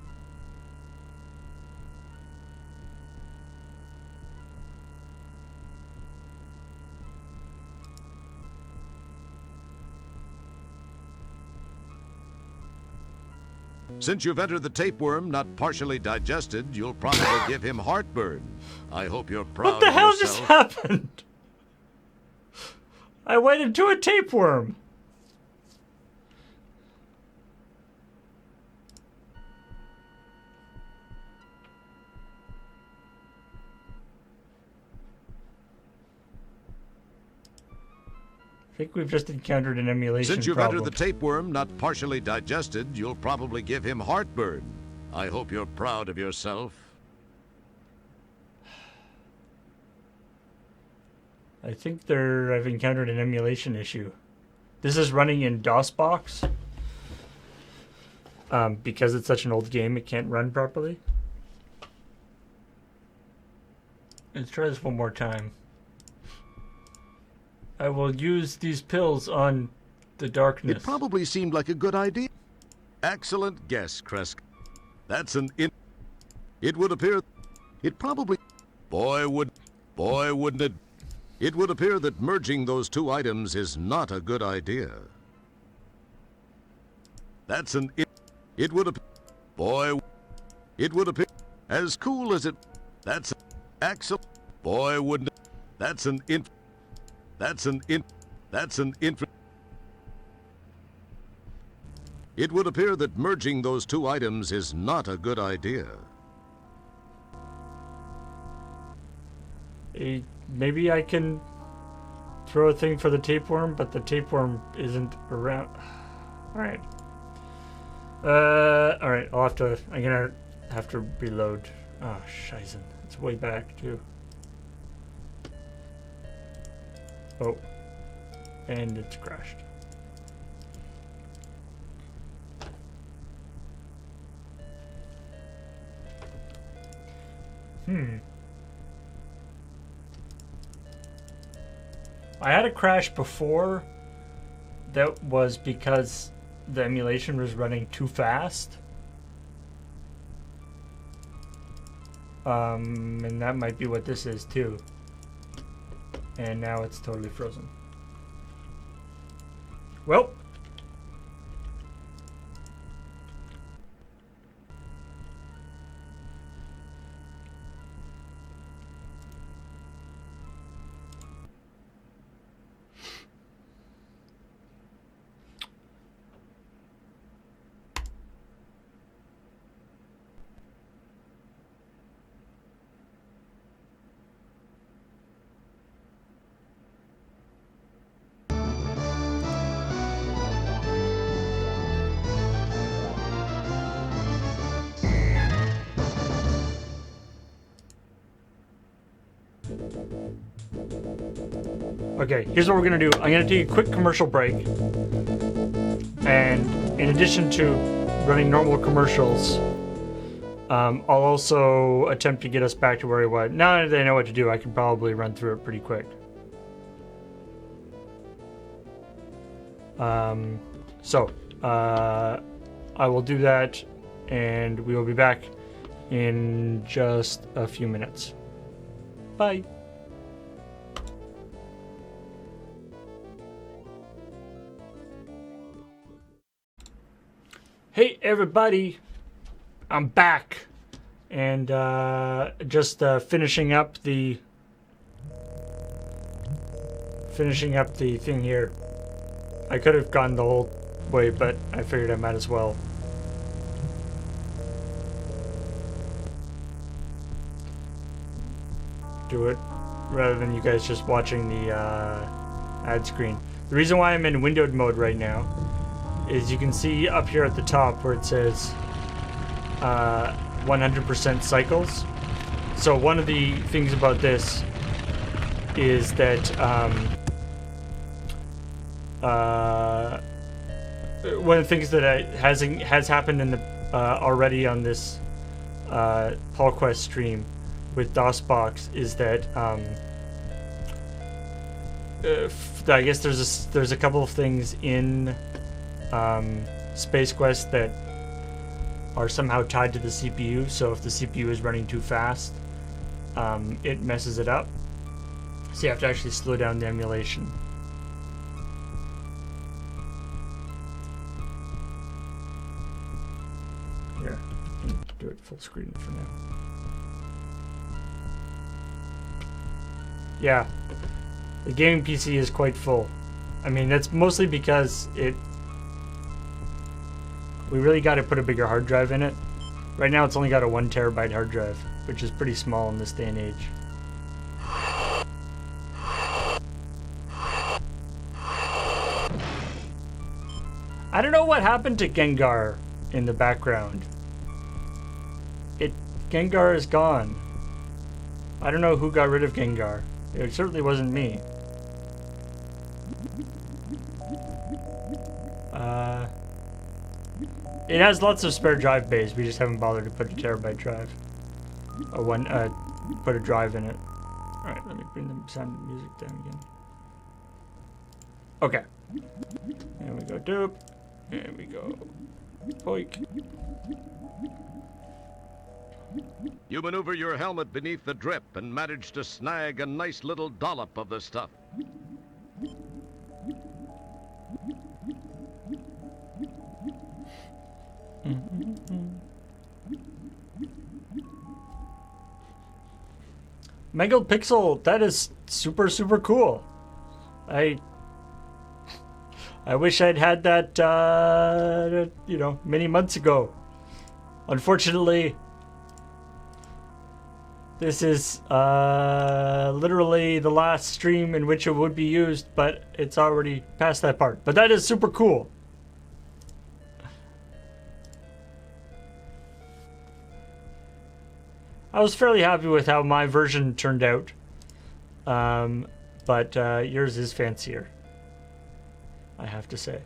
Since you've entered the tapeworm not partially digested, you'll probably give him heartburn. I hope you're proud What the of hell yourself. just happened? I went into a tapeworm. think we've just encountered an emulation Since you've problem. entered the tapeworm not partially digested, you'll probably give him heartburn. I hope you're proud of yourself. I think I've encountered an emulation issue. This is running in DOSBox. Because it's such an old game, it can't run properly. Let's try this one more time. I will use these pills on the darkness. It probably seemed like a good idea. Excellent guess, Kresk. That's an It would appear... It probably... Boy, wouldn't it... It would appear that merging those two items is not a good idea. That's an It would appear... Boy... It would appear... As cool as it... That's excellent... Boy, wouldn't it... That's an That's an It would appear that merging those two items is not a good idea. Maybe I can throw a thing for the tapeworm, but the tapeworm isn't around. Alright. Alright, I'm gonna have to reload. Oh, scheisse. It's way back, too. Oh. And it's crashed. I had a crash before. That was because the emulation was running too fast. And that might be what this is too. And now it's totally frozen. Well. Okay, here's what we're gonna do. I'm gonna take a quick commercial break. And in addition to running normal commercials, I'll also attempt to get us back to where we was. Now that I know what to do, I can probably run through it pretty quick. I will do that, and we will be back in just a few minutes. Bye. Hey everybody, I'm back, and just finishing up the thing here. I could have gone the whole way, but I figured I might as well. Do it rather than you guys just watching the ad screen. The reason why I'm in windowed mode right now is you can see up here at the top where it says 100% cycles. So one of the things about this is that one of the things that has happened in the already on this PaulQuest stream with DOSBox is that I guess there's a couple of things in Space Quest that are somehow tied to the CPU, so if the CPU is running too fast, it messes it up. So you have to actually slow down the emulation. Here, do it full screen for now. Yeah, the gaming PC is quite full. I mean, that's mostly because we really got to put a bigger hard drive in it. Right now it's only got a 1 terabyte hard drive, which is pretty small in this day and age. I don't know what happened to Gengar in the background. Gengar is gone. I don't know who got rid of Gengar. It certainly wasn't me. It has lots of spare drive bays. We just haven't bothered to put a terabyte drive. Put a drive in it. Alright, let me bring the sound of music down again. Okay. There we go, dope. There we go. Boink. You maneuver your helmet beneath the drip and manage to snag a nice little dollop of the stuff. Megapixel, that is super, super cool. I wish I'd had that, many months ago. Unfortunately, this is literally the last stream in which it would be used, but it's already past that part. But that is super cool. I was fairly happy with how my version turned out, but yours is fancier, I have to say.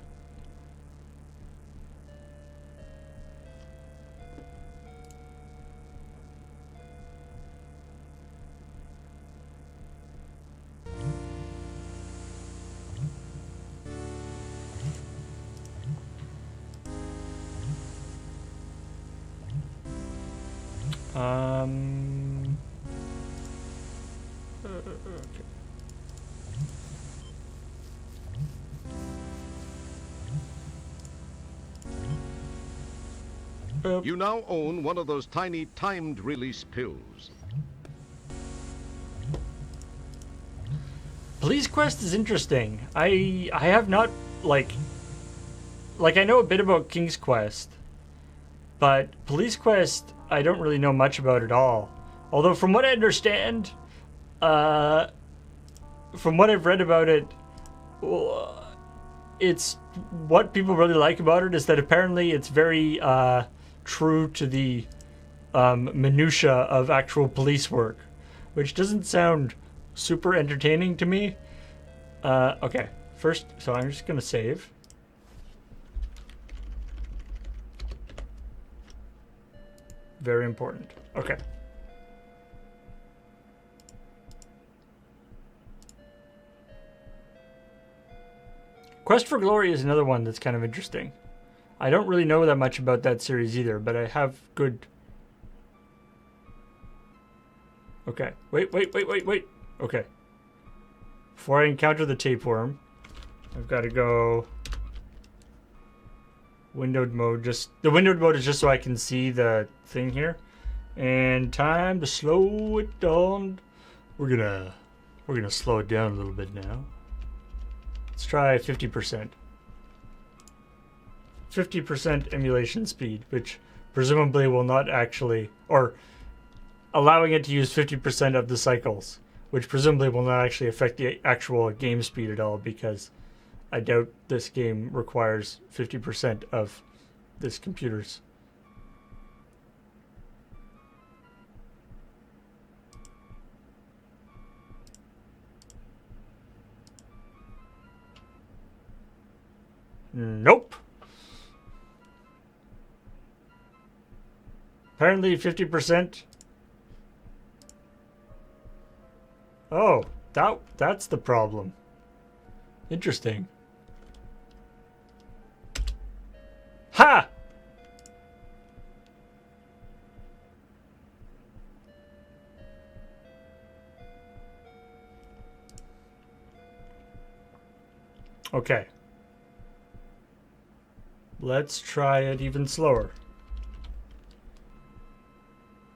Okay. You now own one of those tiny timed release pills. Police Quest is interesting. I have not like I know a bit about King's Quest, but Police Quest I don't really know much about at all. Although from what I understand, from what I've read about it, it's what people really like about it is that apparently it's very true to the minutia of actual police work, which doesn't sound super entertaining to me. Okay, first, so I'm just gonna save. Very important. Okay. Quest for Glory is another one that's kind of interesting. I don't really know that much about that series either, but I have good... Okay. Wait. Okay. Before I encounter the tapeworm, I've got to go... Windowed mode. The windowed mode is just so I can see the thing here. And time to slow it down. We're gonna slow it down a little bit now. Let's try 50%. 50% emulation speed, which presumably will not actually, or allowing it to use 50% of the cycles, which presumably will not actually affect the actual game speed at all, because I doubt this game requires 50% of this computer's. Nope. Apparently 50%. Oh, that's the problem. Interesting. Ha! Okay. Let's try it even slower.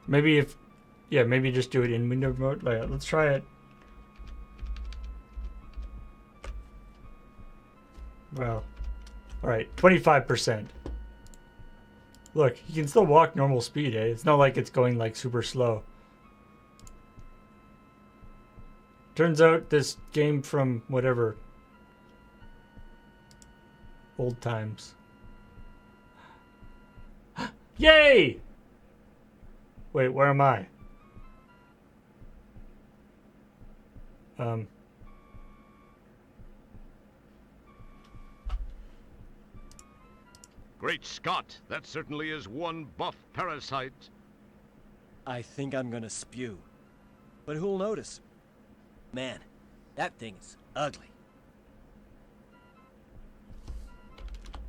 Maybe maybe just do it in window mode. Let's try it. Well, all right, 25%. Look, you can still walk normal speed, eh? It's not like it's going like super slow. Turns out this game from whatever old times. Yay! Wait, where am I? Great Scott, that certainly is one buff parasite. I think I'm gonna spew. But who'll notice? Man, that thing is ugly.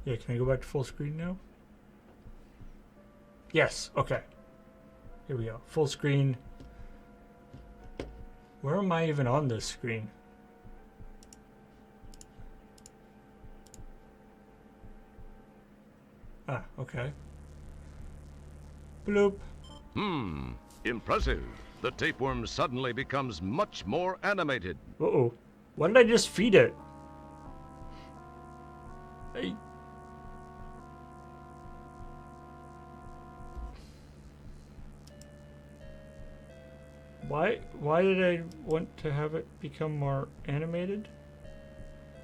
Yeah, can I go back to full screen now? Yes, okay. Here we go. Full screen. Where am I even on this screen? Ah, okay. Bloop. Impressive. The tapeworm suddenly becomes much more animated. Uh-oh. Why did I just feed it? I... Why did I want to have it become more animated?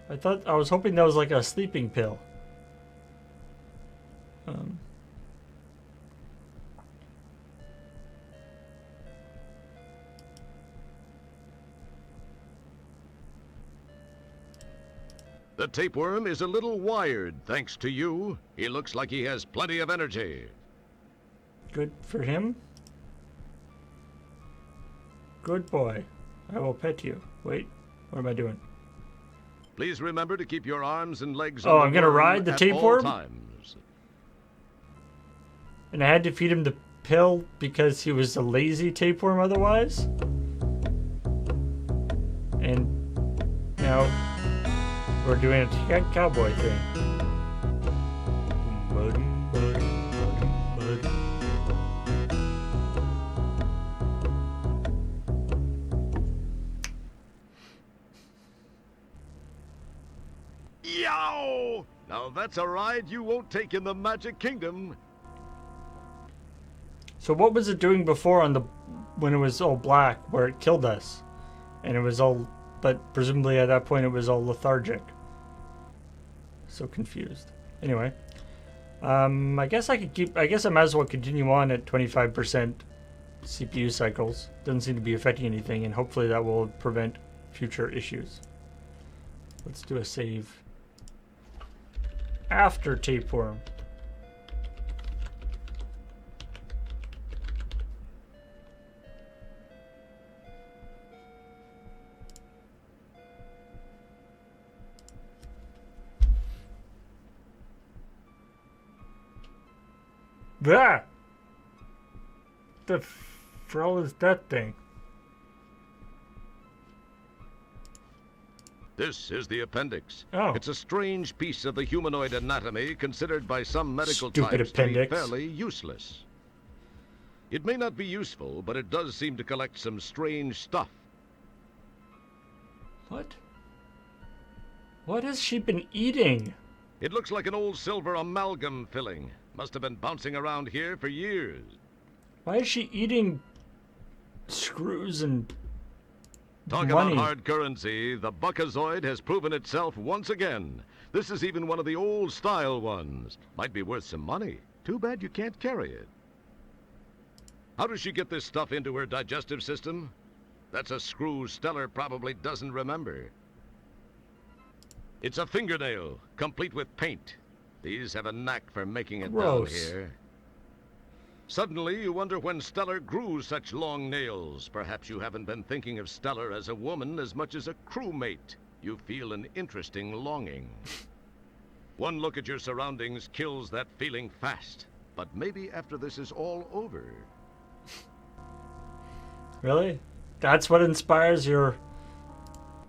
I was hoping that was like a sleeping pill. The tapeworm is a little wired, thanks to you. He looks like he has plenty of energy. Good for him. Good boy. I will pet you. Wait, what am I doing? Please remember to keep your arms and legs Oh, on I'm gonna worm ride the at tapeworm? all times. And I had to feed him the pill because he was a lazy tapeworm otherwise? And now we're doing a cowboy thing. Yow! Now that's a ride you won't take in the Magic Kingdom. So what was it doing before when it was all black, where it killed us? And it was all, but presumably at that point it was all lethargic. So confused. Anyway, I guess I might as well continue on at 25% CPU cycles. Doesn't seem to be affecting anything, and hopefully that will prevent future issues. Let's do a save after tapeworm. That. The hell is that thing? This is the appendix. Oh. It's a strange piece of the humanoid anatomy considered by some medical Stupid types appendix. to be fairly useless. It may not be useful, but it does seem to collect some strange stuff. What? What has she been eating? It looks like an old silver amalgam filling. Must have been bouncing around here for years. Why is she eating screws and Talk money? about hard currency, the Buckazoid has proven itself once again. This is even one of the old style ones. Might be worth some money. Too bad you can't carry it. How does she get this stuff into her digestive system? That's a screw Stellar probably doesn't remember. It's a fingernail, complete with paint. These have a knack for making it down Gross. here. Suddenly, you wonder when Stellar grew such long nails. Perhaps you haven't been thinking of Stellar as a woman as much as a crewmate. You feel an interesting longing. One look at your surroundings kills that feeling fast. But maybe after this is all over... Really? That's what inspires your...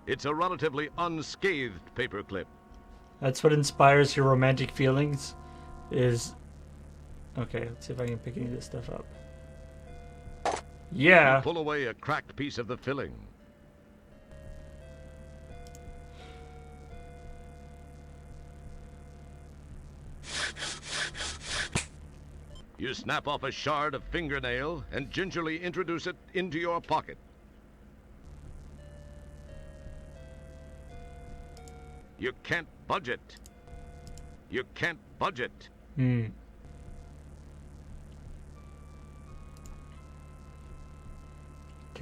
It's a relatively unscathed paperclip. That's what inspires your romantic feelings? Is... Okay, let's see if I can pick any of this stuff up. Yeah! Pull away a cracked piece of the filling. You snap off a shard of fingernail and gingerly introduce it into your pocket. You can't budge it. You can't budge it.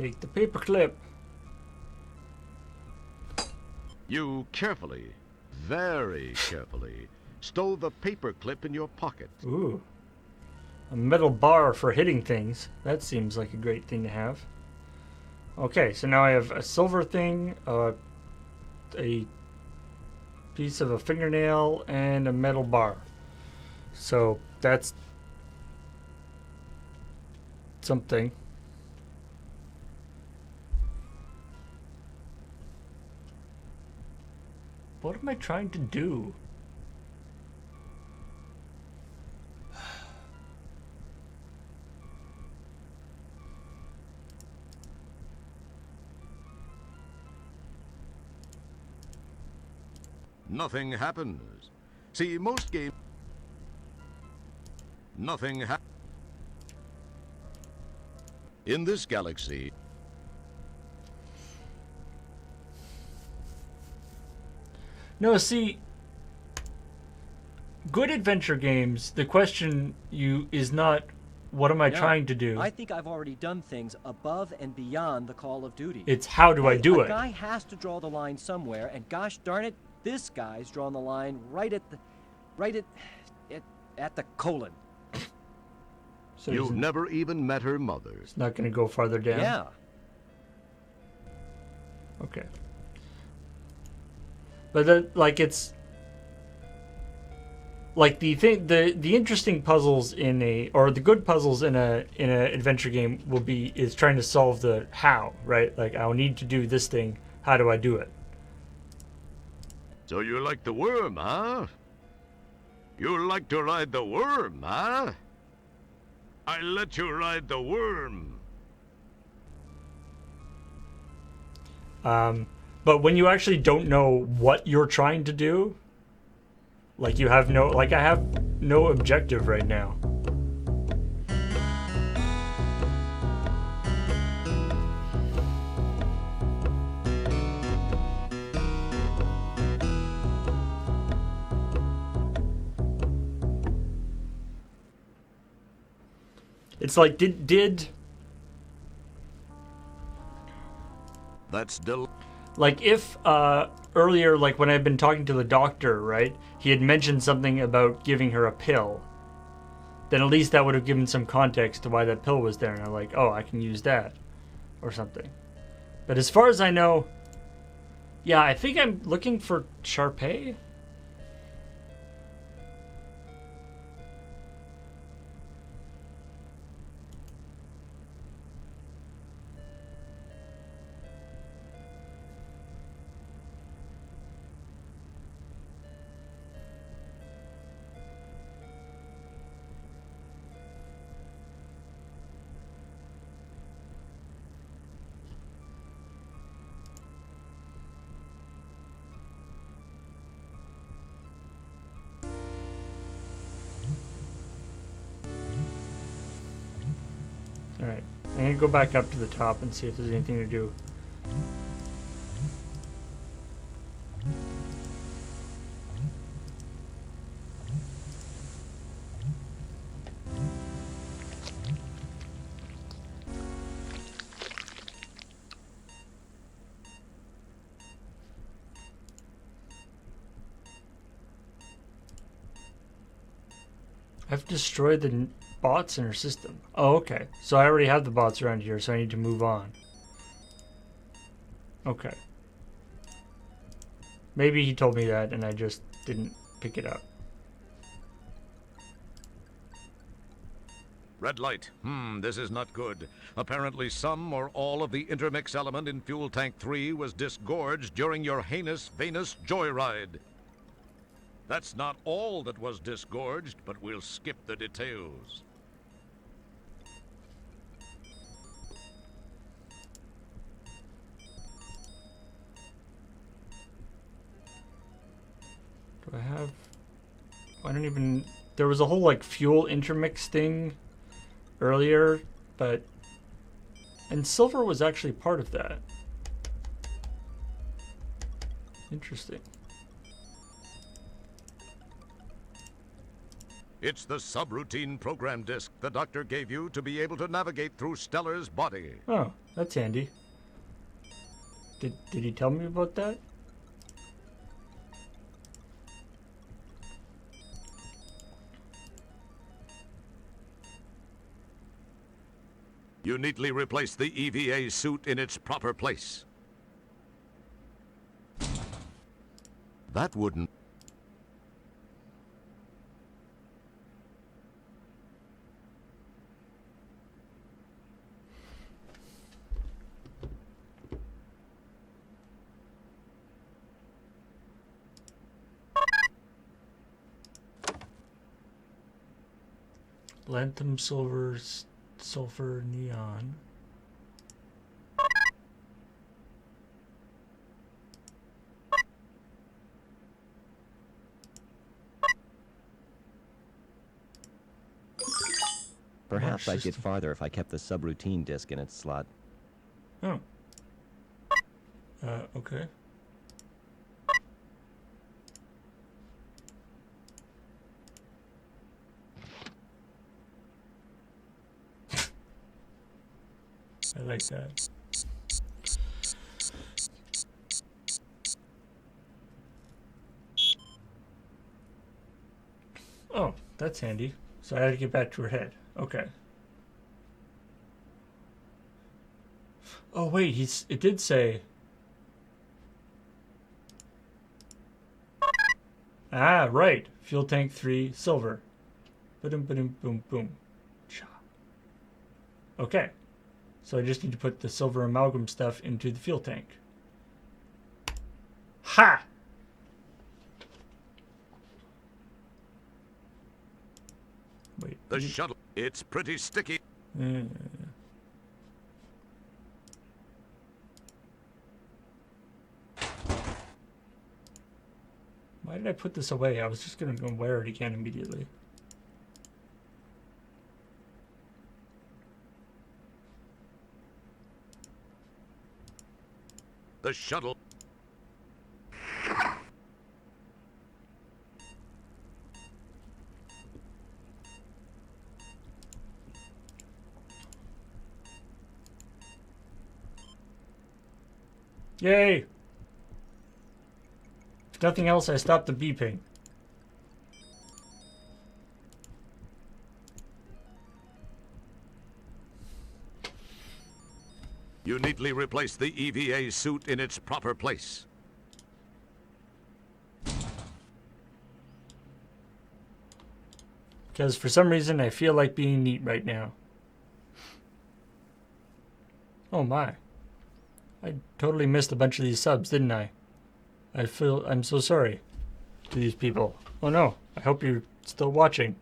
Take the paperclip. You carefully, very carefully, stow the paper clip in your pocket. Ooh. A metal bar for hitting things. That seems like a great thing to have. Okay, so now I have a silver thing, a piece of a fingernail, and a metal bar. So that's something. What am I trying to do? Nothing happens. See, most games... Nothing happens. In this galaxy... No, see, good adventure games, the question is not, what am I No, trying to do? I think I've already done things above and beyond the Call of Duty. It's how do I Hey, do a it? guy has to draw the line somewhere, and gosh darn it, this guy's drawn the line right at the colon. So You've he's never even met her mother. not going to go farther down? Yeah. Okay. But that, like, it's like the interesting puzzles or the good puzzles in a adventure game is trying to solve the how, right? Like, I'll need to do this thing. How do I do it? So you like the worm, huh? You like to ride the worm, huh? I let you ride the worm. But when you actually don't know what you're trying to do, like I have no objective right now. It's like, did That's del... like if earlier, like when I've been talking to the doctor, right, he had mentioned something about giving her a pill, then at least that would have given some context to why that pill was there, and I'm like, oh, I can use that or something. But as far as I know, yeah, I think I'm looking for Sharpay. Alright, I'm gonna go back up to the top and see if there's anything to do. I've destroyed the bots in her system. Oh, okay. So I already have the bots around here, so I need to move on. Okay. Maybe he told me that and I just didn't pick it up. Red light. This is not good. Apparently some or all of the intermix element in Fuel Tank 3 was disgorged during your heinous Venus joyride. That's not all that was disgorged, but we'll skip the details. Do I have... I don't even... There was a whole, like, fuel intermix thing earlier, but... And silver was actually part of that. Interesting. It's the subroutine program disk the doctor gave you to be able to navigate through Stellar's body. Oh, That's handy. Did he tell me about that? You neatly replace the EVA suit in its proper place. That wouldn't... Lanthanum, silver, sulfur, neon. Perhaps I'd get system. farther if I kept the subroutine disk in its slot. Oh. Okay. I like that. Oh, that's handy. So I had to get back to her head. Okay. Oh wait, it did say. Ah, right. Fuel tank 3, silver. Boom, boom, boom, boom. Cha. Okay. So I just need to put the silver amalgam stuff into the fuel tank. Ha! Wait. The shuttle... It's pretty sticky. Uh, Why did I put this away? I was just going to go wear it again immediately. The shuttle... Yay! If nothing else, I stopped the beeping. You neatly replace the EVA suit in its proper place. Because for some reason, I feel like being neat right now. Oh my. I totally missed a bunch of these subs, didn't I? I'm so sorry to these people. Oh no, I hope you're still watching.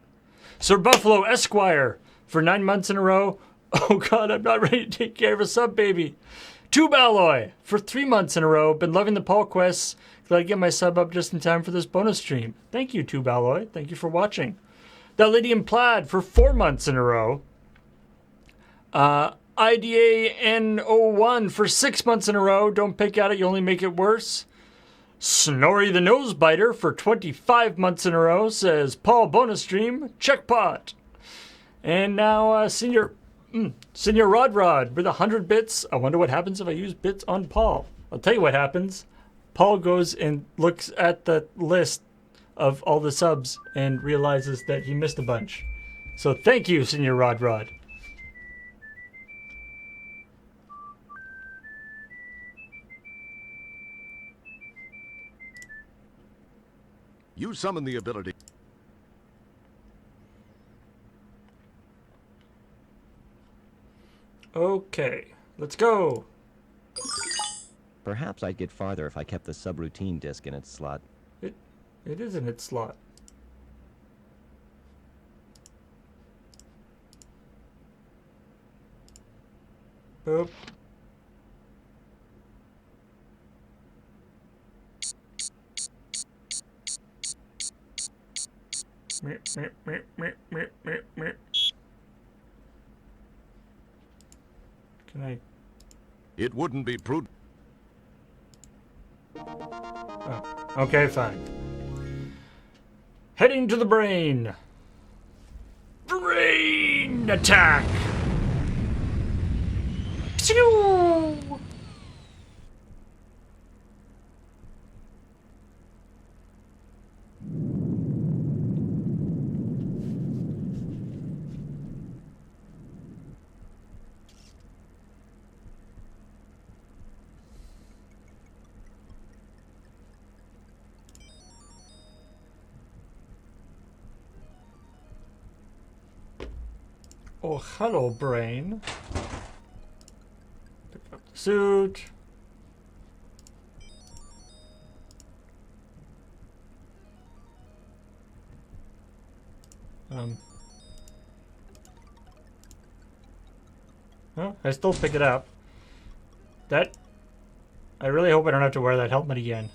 Sir Buffalo Esquire for 9 months in a row. Oh god, I'm not ready to take care of a sub baby. Tube Alloy for 3 months in a row. Been loving the Paul quests. Glad I get my sub up just in time for this bonus stream. Thank you, Tube Alloy. Thank you for watching. That Lady in Plaid for 4 months in a row. IDA N01 for 6 months in a row. Don't pick at it, you only make it worse. Snorri the Nosebiter for 25 months in a row, says Paul bonus stream, checkpot. And now Senior Rod with 100 bits. I wonder what happens if I use bits on Paul. I'll tell you what happens. Paul goes and looks at the list of all the subs and realizes that he missed a bunch. So thank you, Senior Rod. You summon the ability... Okay, let's go. Perhaps I'd get farther if I kept the subroutine disk in its slot. It is in its slot. Boop. Can I? It wouldn't be prudent... Oh, okay, fine. Heading to the brain. Brain attack. Shoo! Oh, hello, brain. Pick up the suit. Well, I still pick it up. That... I really hope I don't have to wear that helmet again.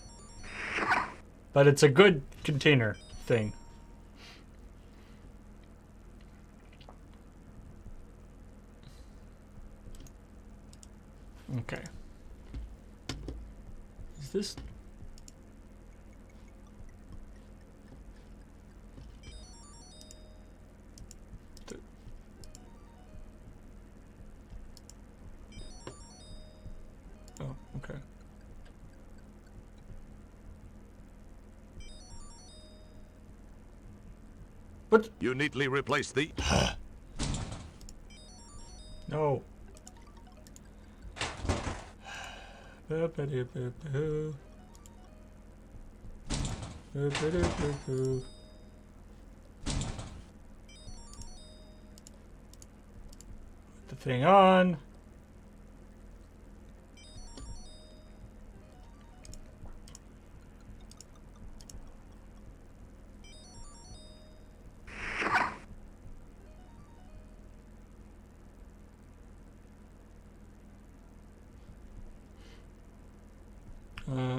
But it's a good container thing. Okay. Is this... Oh, okay. What? You neatly replace the... No. Ba-ba-doo-boo-boo. Ba-ba-doo-boo-boo. Put the thing on.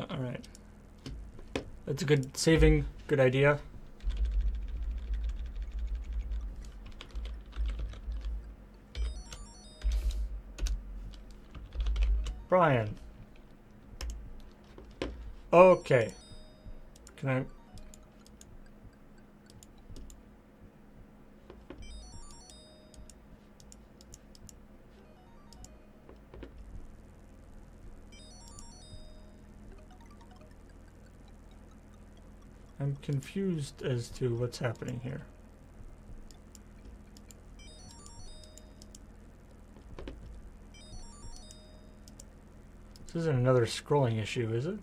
All right. That's a good saving. Good idea. Brian. Okay. Can I... I'm confused as to what's happening here. This isn't another scrolling issue, is it?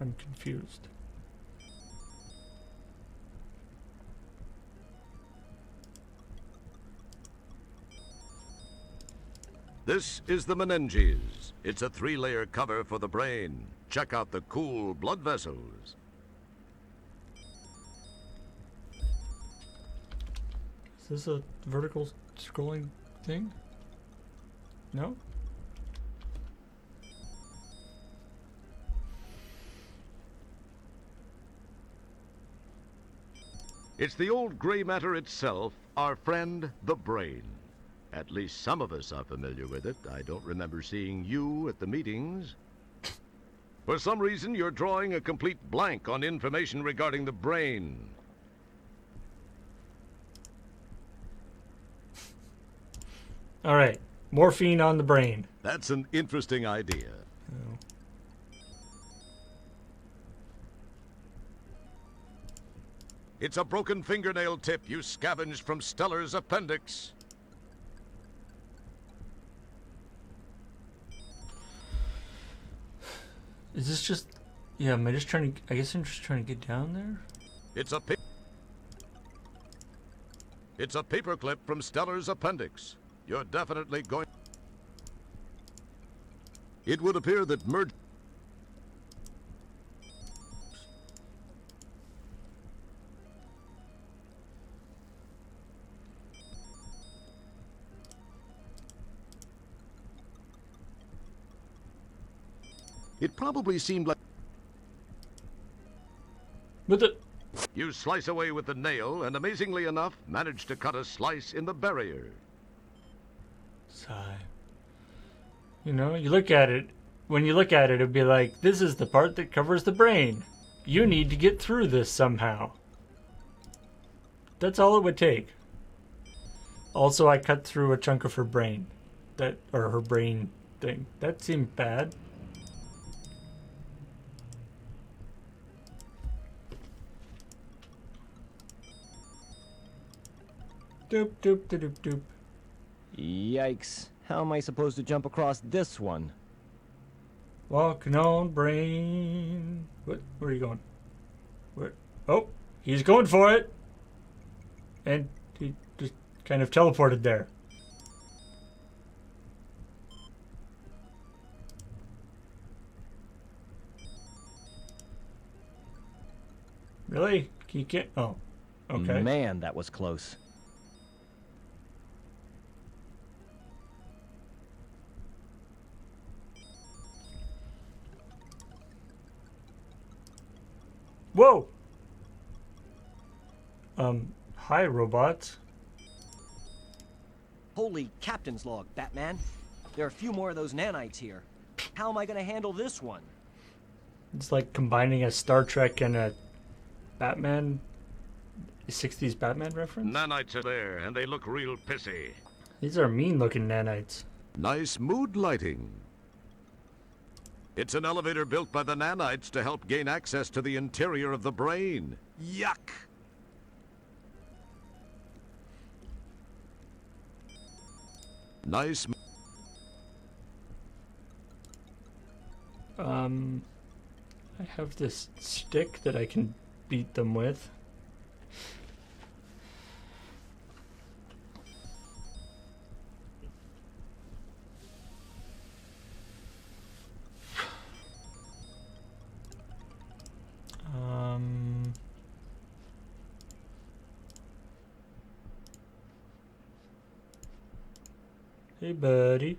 I'm confused. This is the meninges. It's a 3-layer cover for the brain. Check out the cool blood vessels. Is this a vertical scrolling thing? No? It's the old gray matter itself, our friend, the brain. At least some of us are familiar with it. I don't remember seeing you at the meetings. For some reason, you're drawing a complete blank on information regarding the brain. All right. Morphine on the brain. That's an interesting idea. Oh. It's a broken fingernail tip you scavenged from Stellar's appendix. Is this just... Yeah, am I just trying to... I guess I'm just trying to get down there? It's a paperclip from Stellar's appendix. You're definitely going... It would appear that It probably seemed like... With the... You slice away with the nail, and amazingly enough, manage to cut a slice in the barrier. Sigh. You know, you look at it... When you look at it, it'd be like, this is the part that covers the brain. You need to get through this somehow. That's all it would take. Also, I cut through a chunk of her brain. Or her brain thing. That seemed bad. Doop, doop, doop, doop, doop. Yikes. How am I supposed to jump across this one? Walking on brain. What? Where are you going? Where? Oh, he's going for it. And he just kind of teleported there. Really? You can't. Oh, okay. Man, that was close. Whoa! Hi, robots. Holy captain's log, Batman. There are a few more of those nanites here. How am I going to handle this one? It's like combining a Star Trek and a Batman, 60s Batman reference. Nanites are there, and they look real pissy. These are mean-looking nanites. Nice mood lighting. It's an elevator built by the nanites to help gain access to the interior of the brain. Yuck! Nice. I have this stick that I can beat them with. Hey, buddy.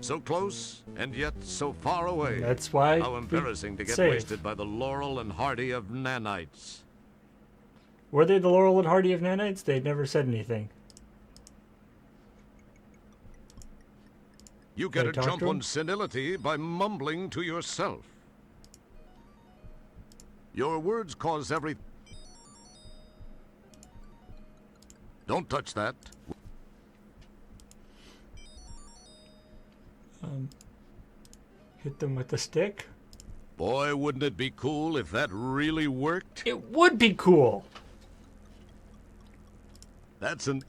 So close, and yet so far away. That's why. How embarrassing to get safe. wasted by the Laurel and Hardy of nanites. Were they the Laurel and Hardy of nanites? They never said anything. You get Can I a talk jump to him? on senility by mumbling to yourself. Your words cause every... Don't touch that. Hit them with the stick. Boy, wouldn't it be cool if that really worked? It would be cool. That's an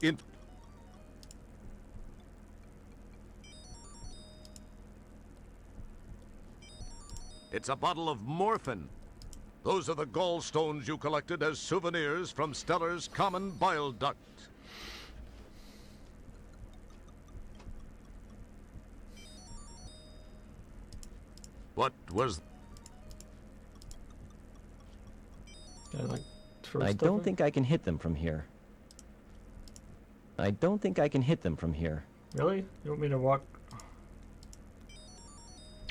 It's a bottle of morphine. Those are the gallstones you collected as souvenirs from Stellar's common bile duct. What was... Can I, like, throw I stuff don't in? think I can hit them from here. I don't think I can hit them from here. Really? You want me to walk?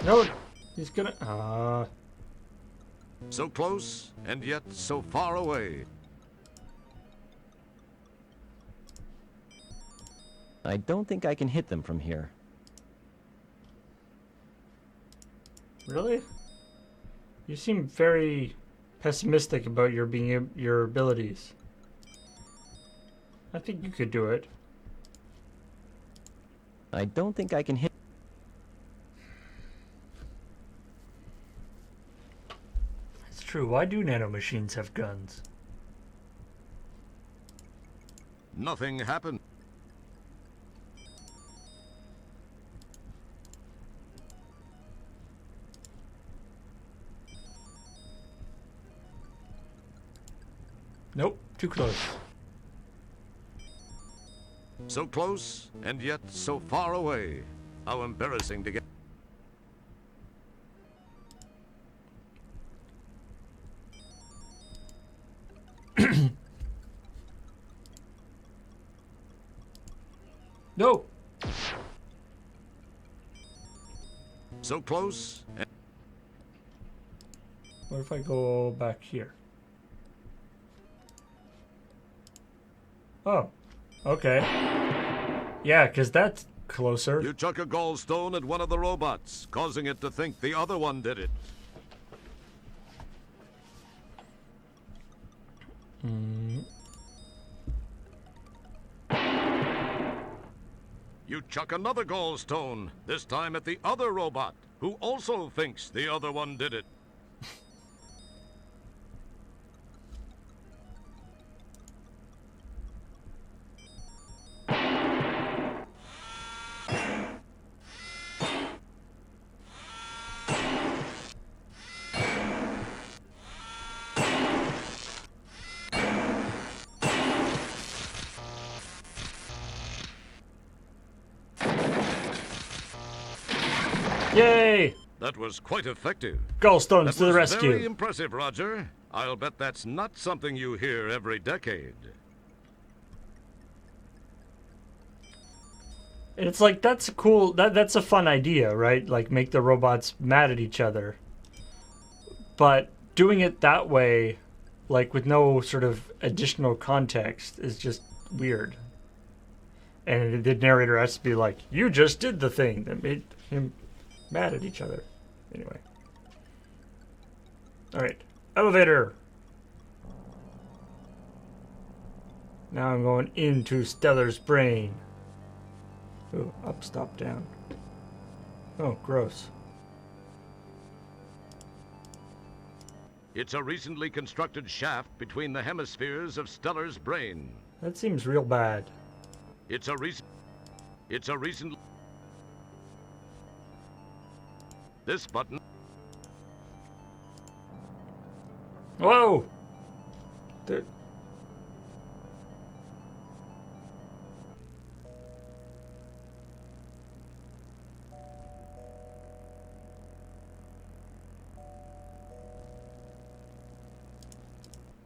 No, he's gonna. So close, and yet so far away. I don't think I can hit them from here. Really? You seem very pessimistic about your abilities. I think you could do it. I don't think I can hit. It's true. Why do nanomachines have guns? Nothing happened. Nope, too close. So close, and yet so far away. How embarrassing to get... No! So close, and... What if I go back here? Oh, okay. Yeah, because that's closer. You chuck a gallstone at one of the robots, causing it to think the other one did it. You chuck another gallstone, this time at the other robot, who also thinks the other one did it. Yay! That was quite effective. Gallstones That to the was rescue. very impressive, Roger. I'll bet that's not something you hear every decade. And it's like, that's a cool, that's a fun idea, right? Like, make the robots mad at each other. But doing it that way, like with no sort of additional context, is just weird. And the narrator has to be like, you just did the thing that made him mad at each other. Anyway. Alright. Elevator! Now I'm going into Stellar's brain. Ooh, up, stop, down. Oh, gross. It's a recently constructed shaft between the hemispheres of Stellar's brain. That seems real bad. It's a recent... This button... Whoa! There...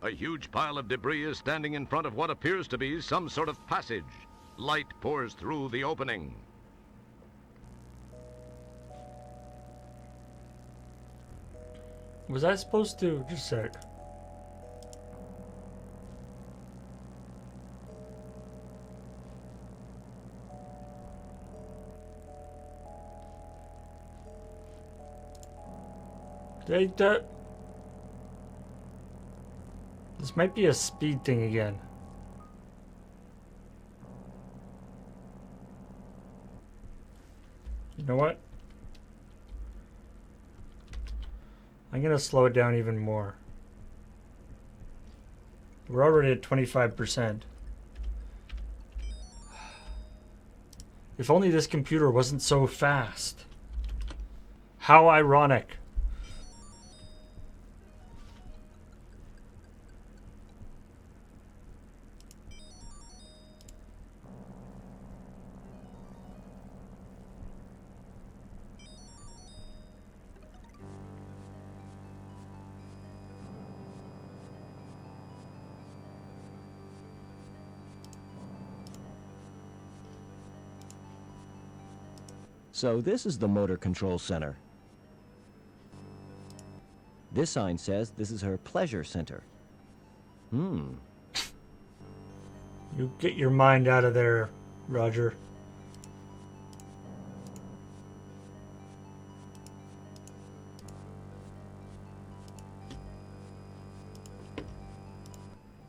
A huge pile of debris is standing in front of what appears to be some sort of passage. Light pours through the opening. Was I supposed to... Just a sec. This might be a speed thing again. You know what? I'm gonna slow it down even more. We're already at 25%. If only this computer wasn't so fast. How ironic. So this is the motor control center. This sign says this is her pleasure center. You get your mind out of there, Roger.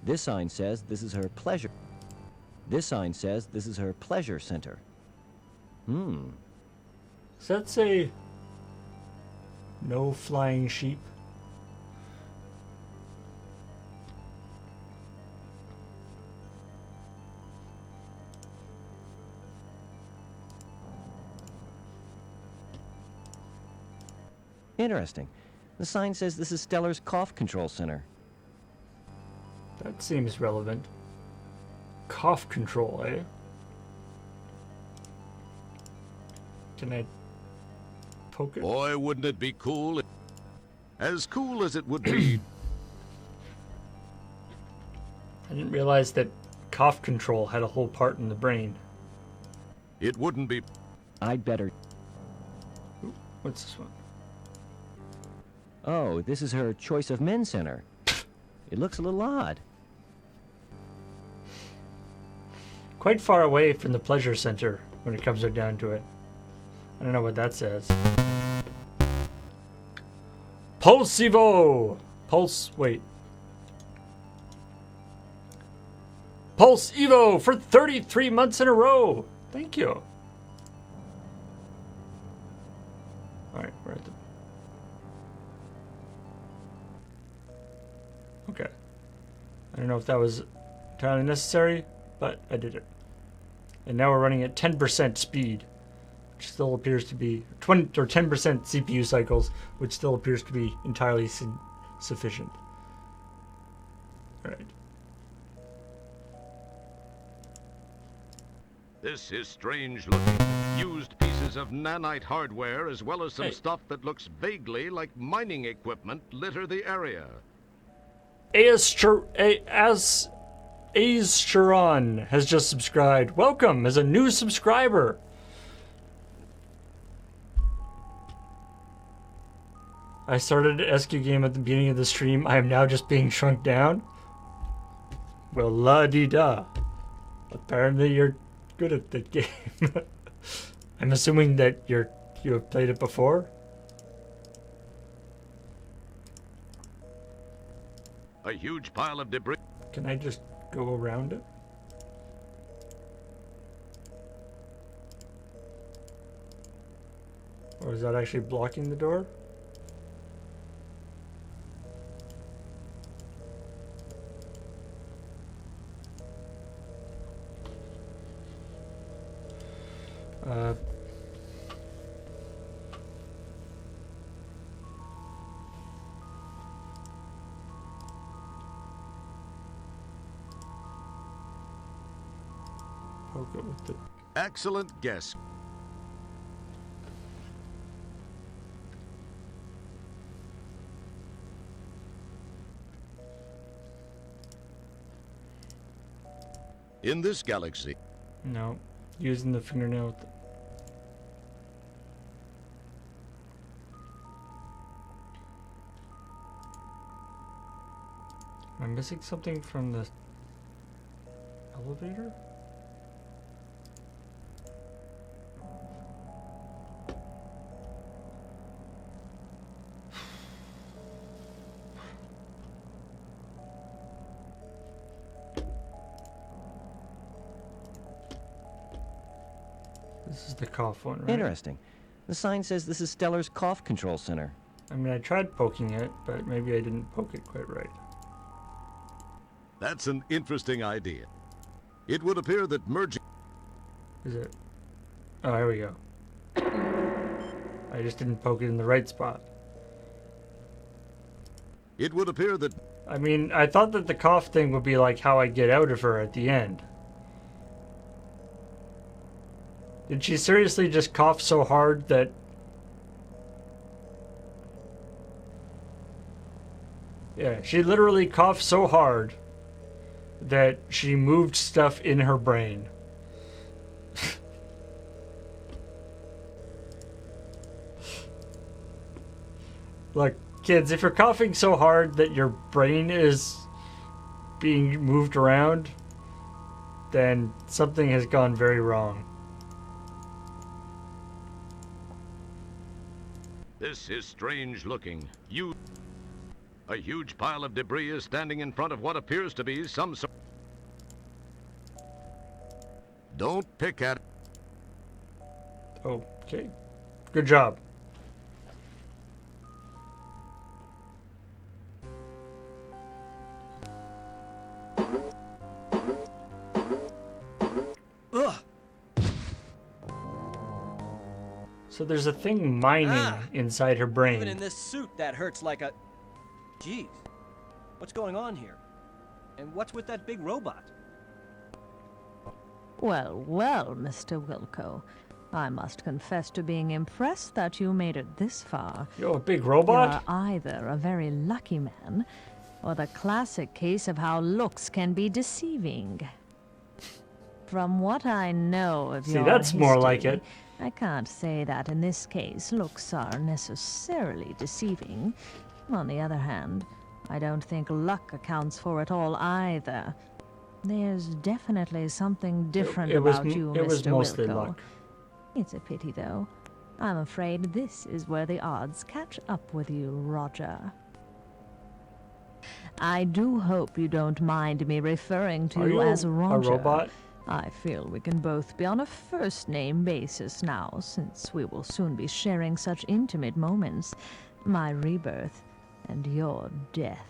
This sign says this is her pleasure. This sign says this is her pleasure center. Does that say no flying sheep? Interesting. The sign says this is Stellar's cough control center. That seems relevant. Cough control, eh? Can I poke it? Boy, wouldn't it be cool? As cool as it would be. I didn't realize that cough control had a whole part in the brain. It wouldn't be... I'd better... Ooh, what's this one? Oh, this is her choice of men center. It looks a little odd. Quite far away from the pleasure center when it comes down to it. I don't know what that says. Pulsivo! Pulse, wait. Pulse Evo for 33 months in a row. Thank you. Alright, we're at the... Okay. I don't know if that was entirely necessary, but I did it. And now we're running at 10% speed, which still appears to be 20 or 10% CPU cycles, which still appears to be entirely sufficient. All right. This is strange looking. Used pieces of nanite hardware as well as some Hey. stuff that looks vaguely like mining equipment litter the area. Ace Sharon has just subscribed. Welcome as a new subscriber. I started an SQ game at the beginning of the stream. I am now just being shrunk down. Well, la-di-da. Apparently you're good at that game. I'm assuming that you have played it before. A huge pile of debris. Can I just go around it? Or is that actually blocking the door? Uh, poke it with the... Excellent guess. In this galaxy, No, using the fingernail. With the... Am I missing something from the elevator? This is the cough one, right? Interesting. The sign says this is Stellar's Cough Control Center. I mean, I tried poking it, but maybe I didn't poke it quite right. that's an interesting idea. It would appear that merging. Is it? Oh, here we go. I just didn't poke it in the right spot. It would appear that I mean, I thought that the cough thing would be like how I get out of her at the end. Did she seriously just cough so hard that... Yeah, she literally coughed so hard that she moved stuff in her brain. Look, kids, if you're coughing so hard that your brain is being moved around, then something has gone very wrong. this is strange looking. A huge pile of debris is standing in front of what appears to be some sort. Don't pick at it. Okay. Good job. Ugh! So there's a thing mining inside her brain. Even in this suit, that hurts like a... Jeez. What's going on here? And what's with that big robot? Well, well, Mr. Wilco. I must confess to being impressed that you made it this far. Yo, a big You robot? are either a very lucky man, or the classic case of how looks can be deceiving. From what I know of See, your that's more like history, it. I can't say that in this case looks are necessarily deceiving. On the other hand, I don't think luck accounts for it all either. There's definitely something different about you, it was Mr. mostly Wilco. luck. It's a pity, though. I'm afraid this is where the odds catch up with you, Roger. I do hope you don't mind me referring to Are you as a Roger. robot? I feel we can both be on a first-name basis now, since we will soon be sharing such intimate moments. My rebirth and your death.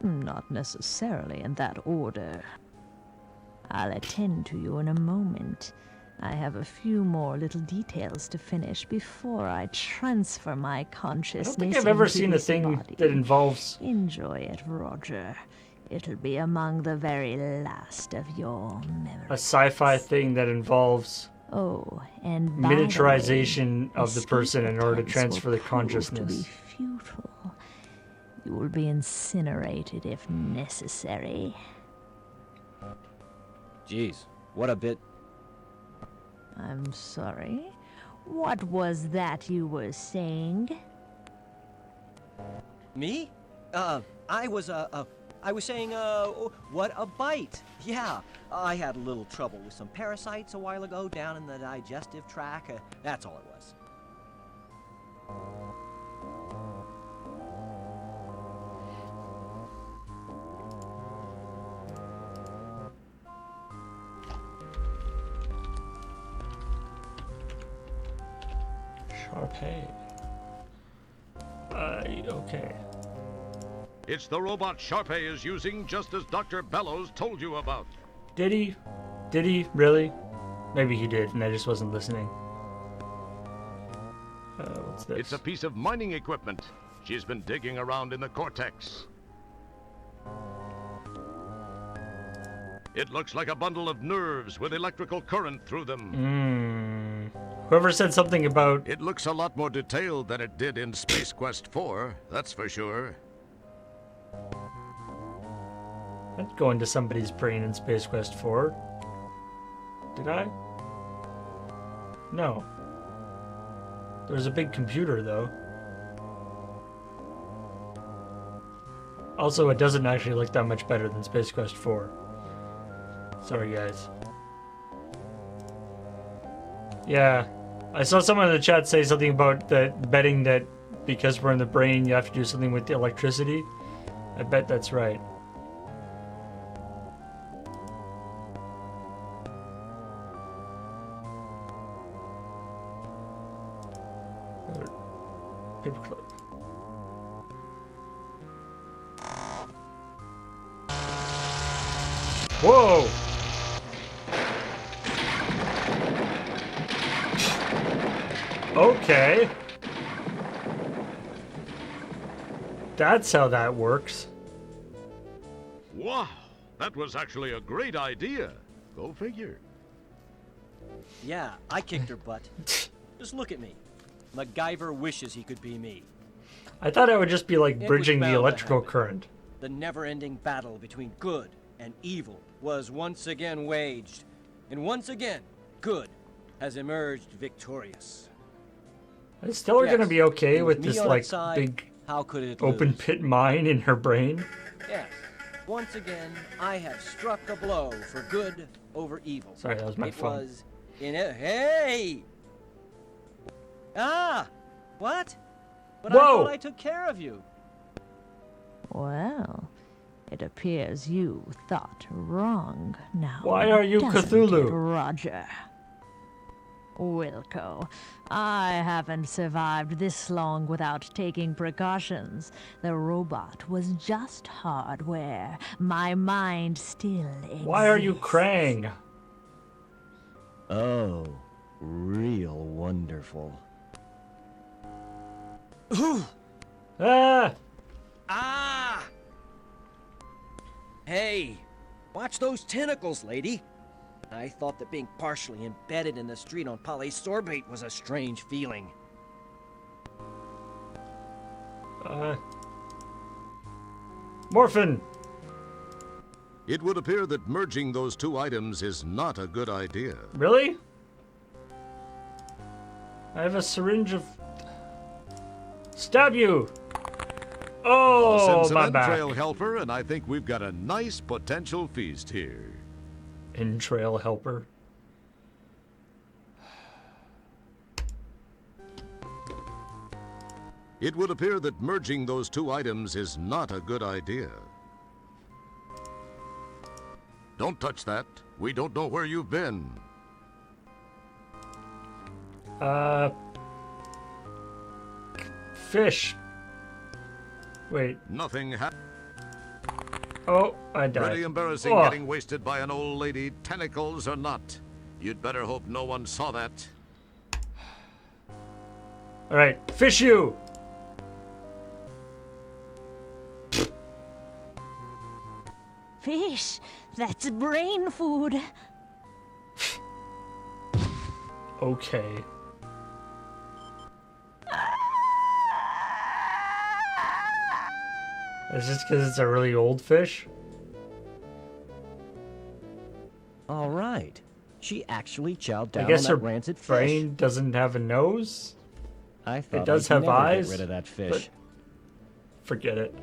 Not necessarily in that order. I'll attend to you in a moment. I have a few more little details to finish before I transfer my I consciousness don't think I've ever into seen a this thing body. that involves Enjoy it, Roger. It'll be among the very last of your memories. a sci-fi thing that involves Oh, and by the way, miniaturization of the escape person in order to attempts transfer will the prove consciousness. To be futile. You will be incinerated if necessary. Jeez, what a bit. I'm sorry. What was that you were saying? Me? I was saying, what a bite. Yeah, I had a little trouble with some parasites a while ago down in the digestive tract. That's all it was. Sharpay. Okay. It's the robot Sharpay is using, just as Dr. Bellows told you about. Did he? Did he? Really? Maybe he did, and I just wasn't listening. What's this? It's a piece of mining equipment. She's been digging around in the cortex. It looks like a bundle of nerves with electrical current through them. Whoever said something about... It looks a lot more detailed than it did in Space Quest 4, that's for sure. I'd go into somebody's brain in Space Quest 4. Did I? No. There was a big computer, though. Also, it doesn't actually look that much better than Space Quest 4. Sorry, guys. Yeah. I saw someone in the chat say something about that betting that because we're in the brain, you have to do something with the electricity. I bet that's right. Paperclip. Whoa! Okay. That's how that works. Wow, that was actually a great idea. Go figure. Yeah, I kicked her butt. Just look at me. MacGyver wishes he could be me. I thought it would just be like was bridging the bound to electrical happen. current. The never-ending battle between good and evil was once again waged. And once again, good has emerged victorious. I still are Yes, gonna be okay and with me this on like its side, big how could it open lose? pit mine in her brain. Yes. Once again, I have struck a blow for good over evil. Sorry, that was my it phone. was in a hey. Ah, what? But I Whoa! thought I took care of you. Well, it appears you thought wrong now. Why are you doesn't Cthulhu? it, Roger? Wilco, I haven't survived this long without taking precautions. The robot was just hardware. My mind still exists. Why are you Krang? Oh, real wonderful. Ah! Ah! Hey, watch those tentacles, lady. I thought that being partially embedded in the street on polysorbate was a strange feeling. Morphin! It would appear that merging those two items is not a good idea. Really? I have a syringe of... Stab you! I'll Oh, send some my back. entrail helper, and I think we've got a nice potential feast here. Entrail helper. It would appear that merging those two items is not a good idea. Don't touch that. We don't know where you've been. Fish. Wait. Nothing happened. Oh, I died. Pretty embarrassing Oh. getting wasted by an old lady, tentacles or not. You'd better hope no one saw that. All right, fish you. Fish, that's brain food. Okay. Is this because it's a really old fish? All right. She actually chowed down I guess on her that rancid fish. brain doesn't have a nose. I thought does I'd have never eyes, Get rid of that fish. but- Forget it.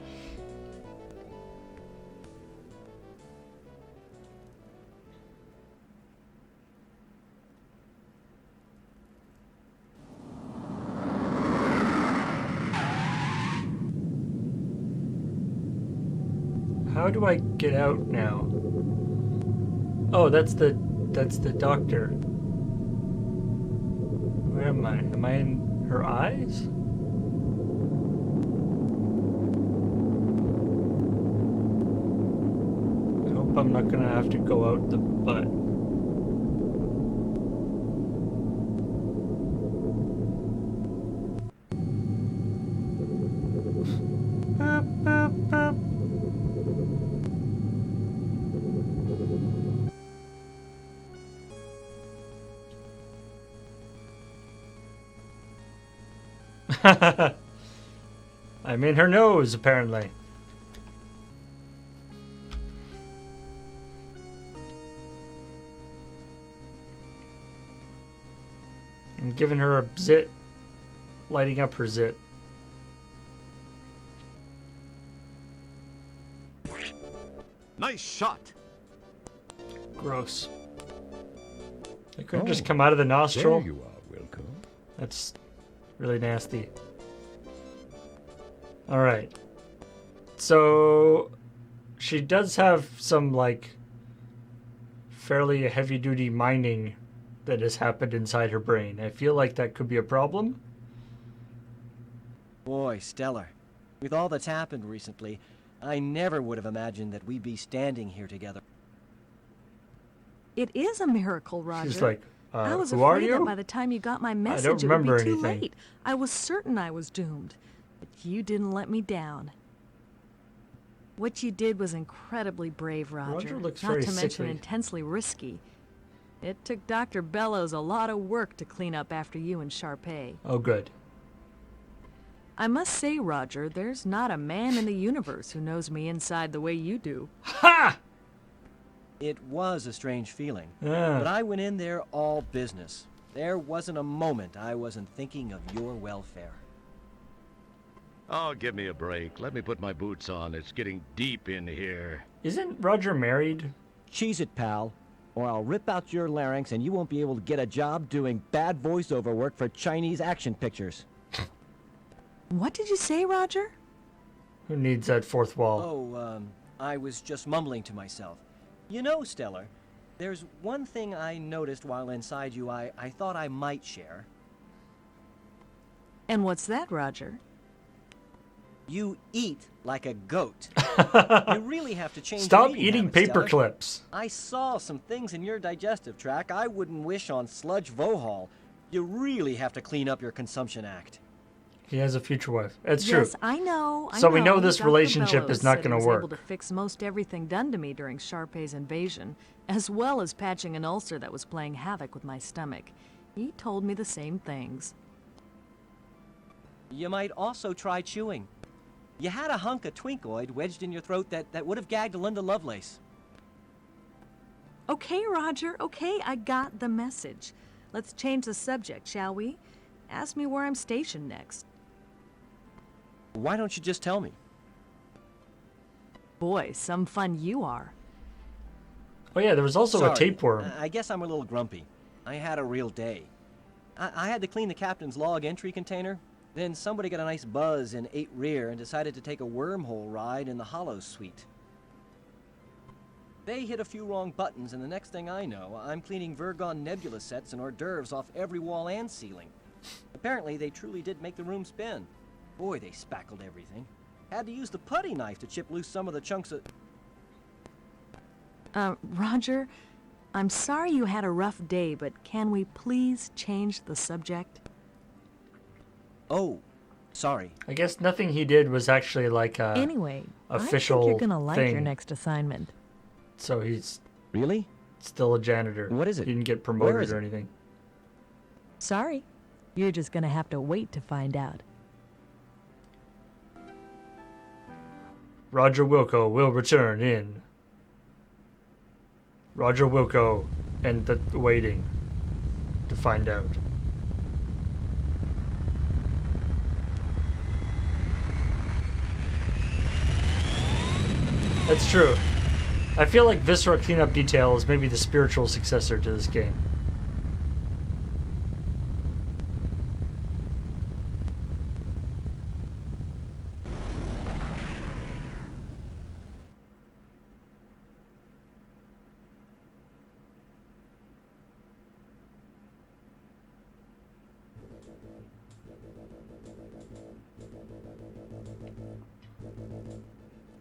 How do I get out now? Oh, that's the doctor. Where am I? Am I in her eyes? I hope I'm not gonna have to go out the butt. Boop, boop, boop. I'm in her nose, apparently. I'm giving her a zit, lighting up her zit. Nice shot. Gross. It couldn't Oh, just come out of the nostril. There you are, Wilco. That's really nasty. Alright. So she does have some like fairly heavy duty mining that has happened inside her brain. I feel like that could be a problem. Boy, Stellar. With all that's happened recently, I never would have imagined that we'd be standing here together. It is a miracle, Roger. She's like, I was who are afraid that you? by the time you got my message, don't it would remember be too anything. late. I was certain I was doomed, but you didn't let me down. What you did was incredibly brave, Roger. Roger looks Not very to mention sickly. intensely risky. It took Dr. Bellows a lot of work to clean up after you and Sharpay. Oh, good. I must say, Roger, there's not a man in the universe who knows me inside the way you do. Ha! It was a strange feeling, Yeah. but I went in there all business. There wasn't a moment I wasn't thinking of your welfare. Oh, give me a break. Let me put my boots on. It's getting deep in here. Isn't Roger married? Cheese it, pal, or I'll rip out your larynx and you won't be able to get a job doing bad voiceover work for Chinese action pictures. What did you say, Roger? Who needs that fourth wall? Oh, I was just mumbling to myself. You know, Stellar, there's one thing I noticed while inside you I thought I might share. And what's that, Roger? You eat like a goat. You really have to change Stop your eating habits, paper Stellar. clips. I saw some things in your digestive tract I wouldn't wish on Sludge Vohal. You really have to clean up your consumption act. He has a future wife. It's Yes, true. I know. So we know know. this Dr. relationship Bellows is not said he gonna was work. able to fix most everything done to me during Sharpay's invasion, as well as patching an ulcer that was playing havoc with my stomach. He told me the same things. You might also try chewing. You had a hunk of twinkoid wedged in your throat that would have gagged Linda Lovelace. Okay, Roger. Okay, I got the message. Let's change the subject, shall we? Ask me where I'm stationed next. Why don't you just tell me? Boy, some fun you are. Oh yeah, there was also Sorry, a tapeworm. I guess I'm a little grumpy. I had a real day. I had to clean the captain's log entry container. Then somebody got a nice buzz in 8 Rear and decided to take a wormhole ride in the Hollow Suite. They hit a few wrong buttons, and the next thing I know, I'm cleaning Vergon Nebula sets and hors d'oeuvres off every wall and ceiling. Apparently, they truly did make the room spin. Boy, they spackled everything. Had to use the putty knife to chip loose some of the chunks of... Roger, I'm sorry you had a rough day, but can we please change the subject? Oh, sorry. I guess nothing he did was actually like a Anyway, official I think you're gonna like your thing. next assignment. So he's Really? still a janitor. What is it? He didn't get Where promoted is or it? anything. Sorry. You're just gonna have to wait to find out. Roger Wilco will return in. Roger Wilco and the waiting to find out. That's true. I feel like Viscera Cleanup Detail is maybe the spiritual successor to this game.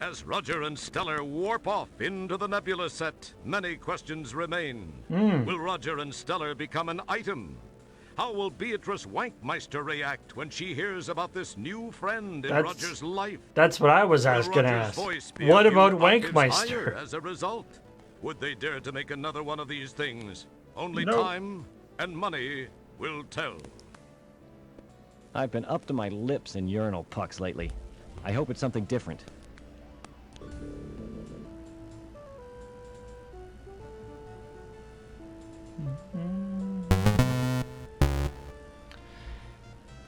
As Roger and Stellar warp off into the Nebula set, many questions remain. Will Roger and Stellar become an item? How will Beatrice Wankmeister react when she hears about this new friend in That's- Roger's life? That's what I was Will gonna Roger's ask. voice be What a few about octaves higher Wankmeister? as a result? Would they dare to make another one of these things? Only No. time and money will tell. I've been up to my lips in urinal pucks lately. I hope it's something different.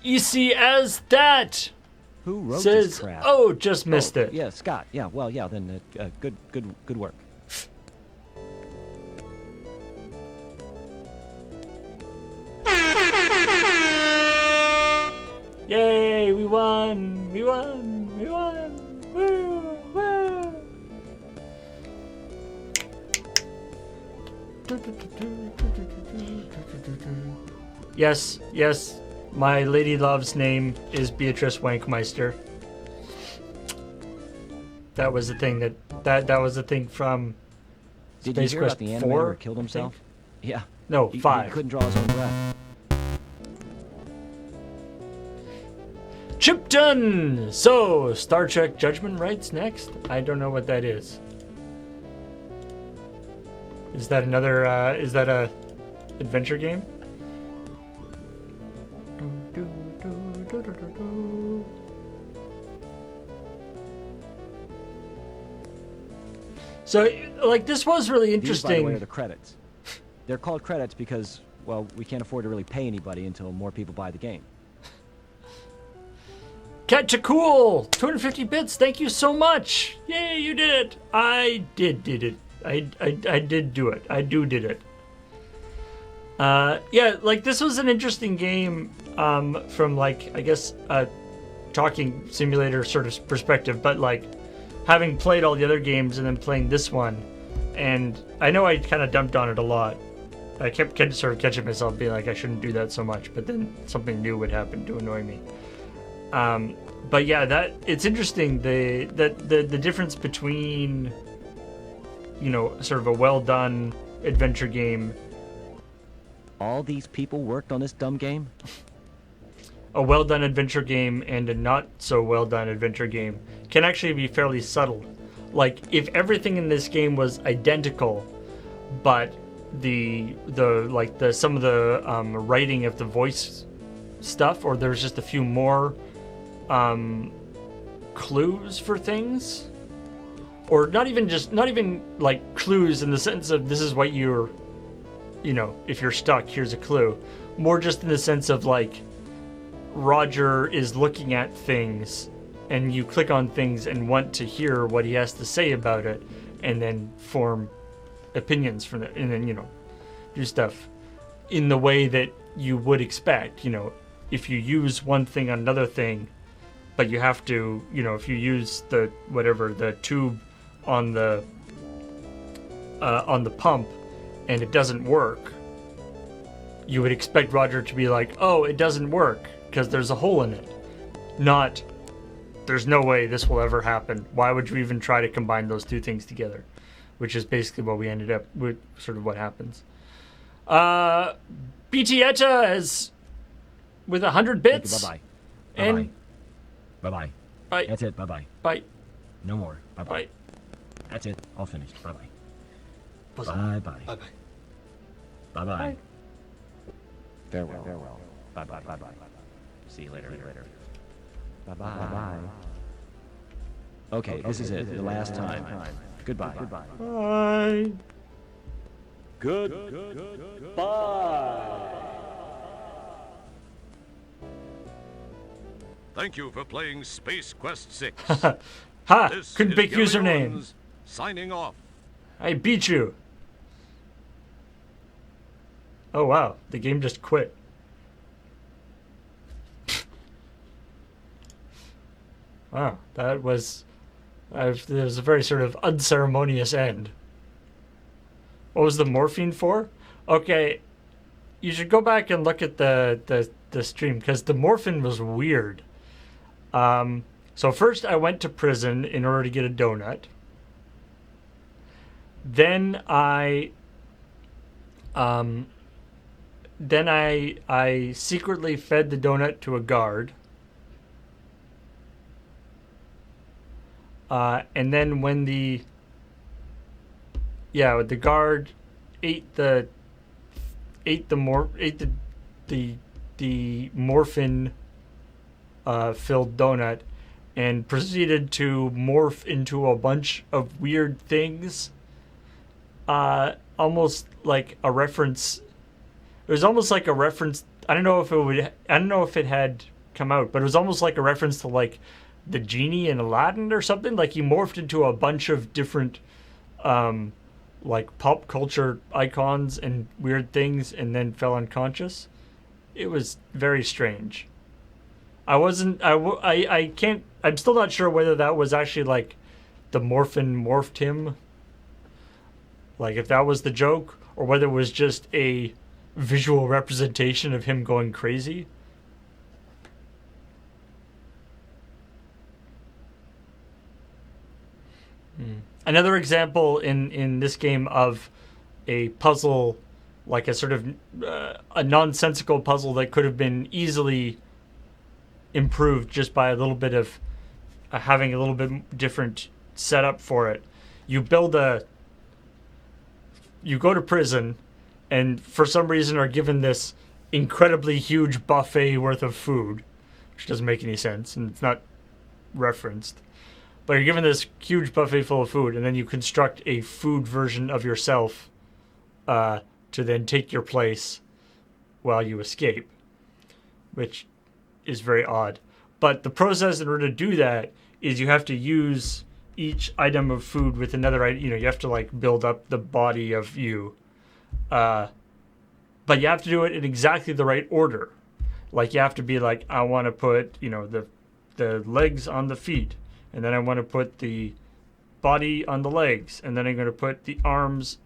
Easy as that! Who wrote Says, this crap? oh, just missed Oh, it. Yeah, Scott. Yeah, well, yeah. Then good work. Yay, we won! We won! We won! Woo! Woo! Yes, yes, my lady love's name is Beatrice Wankmeister. That was the thing that was the thing from Did Space you hear Quest about the 4, animator who killed I himself? think? Yeah. No, He 5. couldn't draw his own breath. Chipton! So, Star Trek Judgment Right's next? I don't know what that is. Is that another, is that a adventure game? So, like, this was really These, by the way, are interesting. the credits. They're called credits because, well, we can't afford to really pay anybody until more people buy the game. Catchacool! 250 bits, thank you so much! Yay, you did it! I did it. I did do it. I did it. Yeah, like, this was an interesting game from, like, I guess, a talking simulator sort of perspective, but, like, having played all the other games and then playing this one, and I know I kind of dumped on it a lot. I kept sort of catching myself being like, I shouldn't do that so much, but then something new would happen to annoy me. But yeah, that it's interesting the difference between, you know, sort of a well done adventure game, All these people worked on this dumb game? a well done adventure game, and a not so well done adventure game can actually be fairly subtle. Like, if everything in this game was identical, but some of the writing of the voice stuff, or there's just a few more clues for things, or not even like clues in the sense of this is what you're, you know, if you're stuck, here's a clue. More just in the sense of like Roger is looking at things and you click on things and want to hear what he has to say about it, and then form opinions from it, and then, you know, do stuff in the way that you would expect, you know, if you use one thing on another thing, but you have to, if you use the tube on the pump and it doesn't work, you would expect Roger to be like, oh, it doesn't work because there's a hole in it. Not, there's no way this will ever happen. Why would you even try to combine those two things together? Which is basically what we ended up with, sort of what happens. BT Etta is with 100 bits. Bye-bye. And Bye-bye. bye. That's it. Bye-bye. Bye. No more. Bye-bye. Bye. That's it. All finished. Bye-bye. Bye. Bye-bye. Bye-bye. Bye-bye. Farewell. Farewell. Bye-bye. Bye-bye. See you later. Bye-bye. Bye-bye. Okay, this is it. The last time. Goodbye. Bye. Thank you for playing Space Quest 6. Ha! This Couldn't is pick Gary username. Owens signing off. I beat you. Oh wow, the game just quit. Wow, that was a very sort of unceremonious end. What was the morphine for? Okay, you should go back and look at the stream because the morphine was weird. So first I went to prison in order to get a donut. Then I secretly fed the donut to a guard. And then when the guard ate the morphine filled donut and proceeded to morph into a bunch of weird things, almost like a reference. It was almost like a reference. I don't know if it had come out, but it was almost like a reference to like the genie in Aladdin or something. Like he morphed into a bunch of different like pop culture icons and weird things and then fell unconscious. It was very strange. I'm still not sure whether that was actually like the morphin morphed him, like if that was the joke, or whether it was just a visual representation of him going crazy. Another example in this game of a puzzle, like a sort of a nonsensical puzzle that could have been easily improved just by a little bit of having a little bit different setup for it. You go to prison and for some reason are given this incredibly huge buffet worth of food, which doesn't make any sense and it's not referenced. But you're given this huge buffet full of food, and then you construct a food version of yourself to then take your place while you escape, which is very odd. But the process in order to do that is you have to use each item of food with another item. You have to like build up the body of you. But you have to do it in exactly the right order. Like you have to be like, I want to put, the legs on the feet. And then I want to put the body on the legs, and then I'm going to put the arms,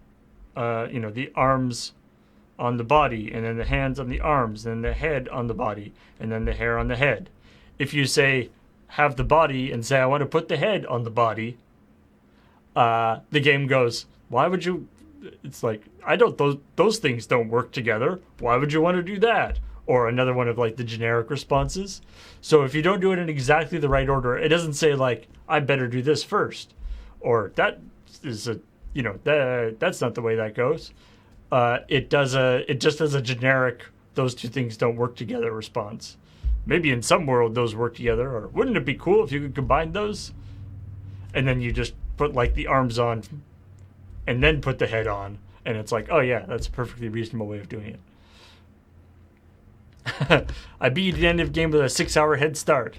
the arms on the body, and then the hands on the arms, and then the head on the body, and then the hair on the head. If you say, have the body, and say, I want to put the head on the body, the game goes, why would you, it's like, those things don't work together. Why would you want to do that? Or another one of like the generic responses. So if you don't do it in exactly the right order, it doesn't say like, I better do this first. Or that is that's not the way that goes. It just does a generic, those two things don't work together response. Maybe in some world those work together, or wouldn't it be cool if you could combine those? And then you just put like the arms on and then put the head on. And it's like, oh yeah, that's a perfectly reasonable way of doing it. I beat the end of the game with a 6-hour head start.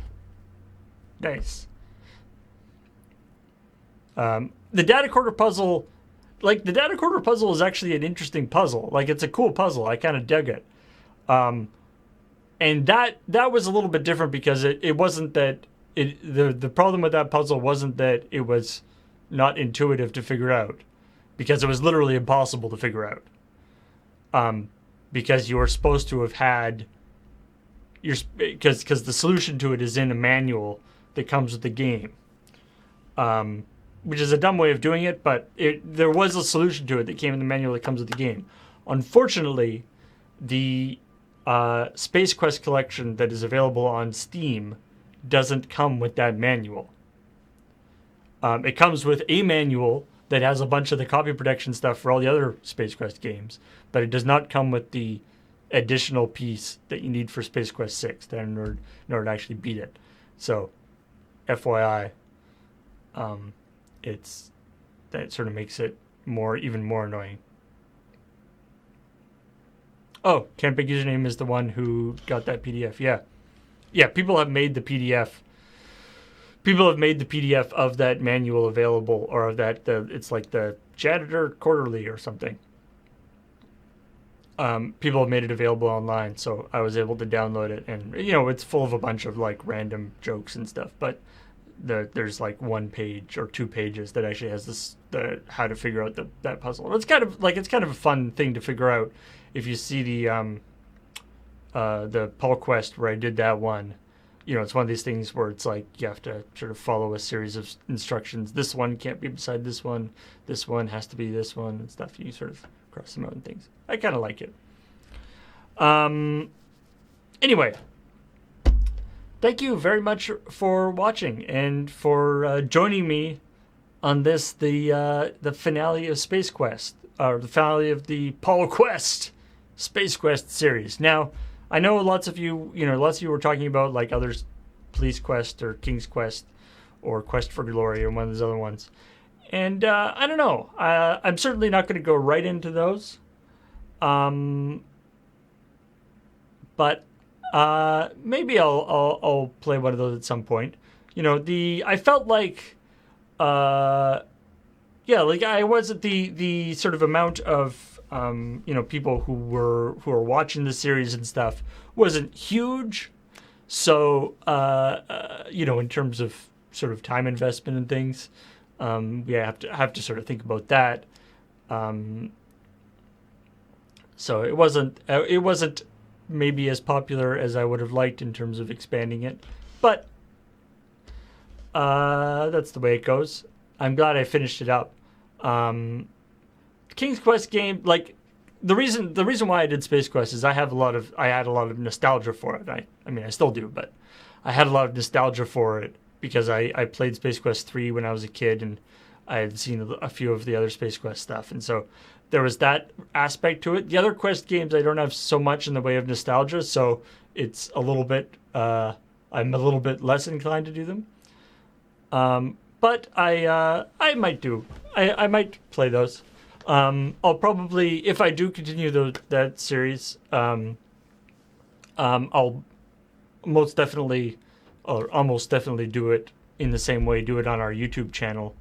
Nice. The data quarter puzzle, is actually an interesting puzzle. Like, it's a cool puzzle. I kind of dug it. And and that was a little bit different because it wasn't that the problem with that puzzle wasn't that it was not intuitive to figure out, because it was literally impossible to figure out. Because you were supposed to have had because the solution to it is in a manual that comes with the game, which is a dumb way of doing it, but there was a solution to it that came in the manual that comes with the game. Unfortunately, the Space Quest collection that is available on Steam doesn't come with that manual. It comes with a manual that has a bunch of the copy protection stuff for all the other Space Quest games, but it does not come with the additional piece that you need for Space Quest 6 in order to actually beat it. So, FYI, that sort of makes it even more annoying. Oh, Can't Big Username is the one who got that PDF. Yeah, people have made the PDF. People have made the PDF of that manual available, or of that. It's like the Janitor Quarterly or something. People have made it available online, so I was able to download it, and it's full of a bunch of like random jokes and stuff. But there's like 1 page or 2 pages that actually has the how to figure out that puzzle. And it's kind of a fun thing to figure out if you see the Paul Quest where I did that one. It's one of these things where it's like you have to sort of follow a series of instructions. This one can't be beside this one. This one has to be this one and stuff. You sort of cross them out and things. I kind of like it. Anyway, thank you very much for watching and for joining me on this, the finale of Space Quest, or the finale of the Paul Quest Space Quest series. Now, I know lots of you were talking about like others, Police Quest or King's Quest or Quest for Glory or one of those other ones. And I don't know. I'm certainly not going to go right into those. But maybe I'll play one of those at some point. I felt like I wasn't the sort of amount of people who are watching the series and stuff wasn't huge. So, in terms of sort of time investment and things, have to sort of think about that. So it wasn't maybe as popular as I would have liked in terms of expanding it, but that's the way it goes. I'm glad I finished it up. King's Quest game, like the reason why I did Space Quest is I had a lot of nostalgia for it. I mean I still do, but I had a lot of nostalgia for it because I played Space Quest 3 when I was a kid, and I had seen a few of the other Space Quest stuff, and so there was that aspect to it. The other Quest games I don't have so much in the way of nostalgia, so it's a little bit I'm a little bit less inclined to do them. But I might play those. I'll probably, if I do continue that series, I'll most definitely, or almost definitely, do it in the same way. Do it on our YouTube channel,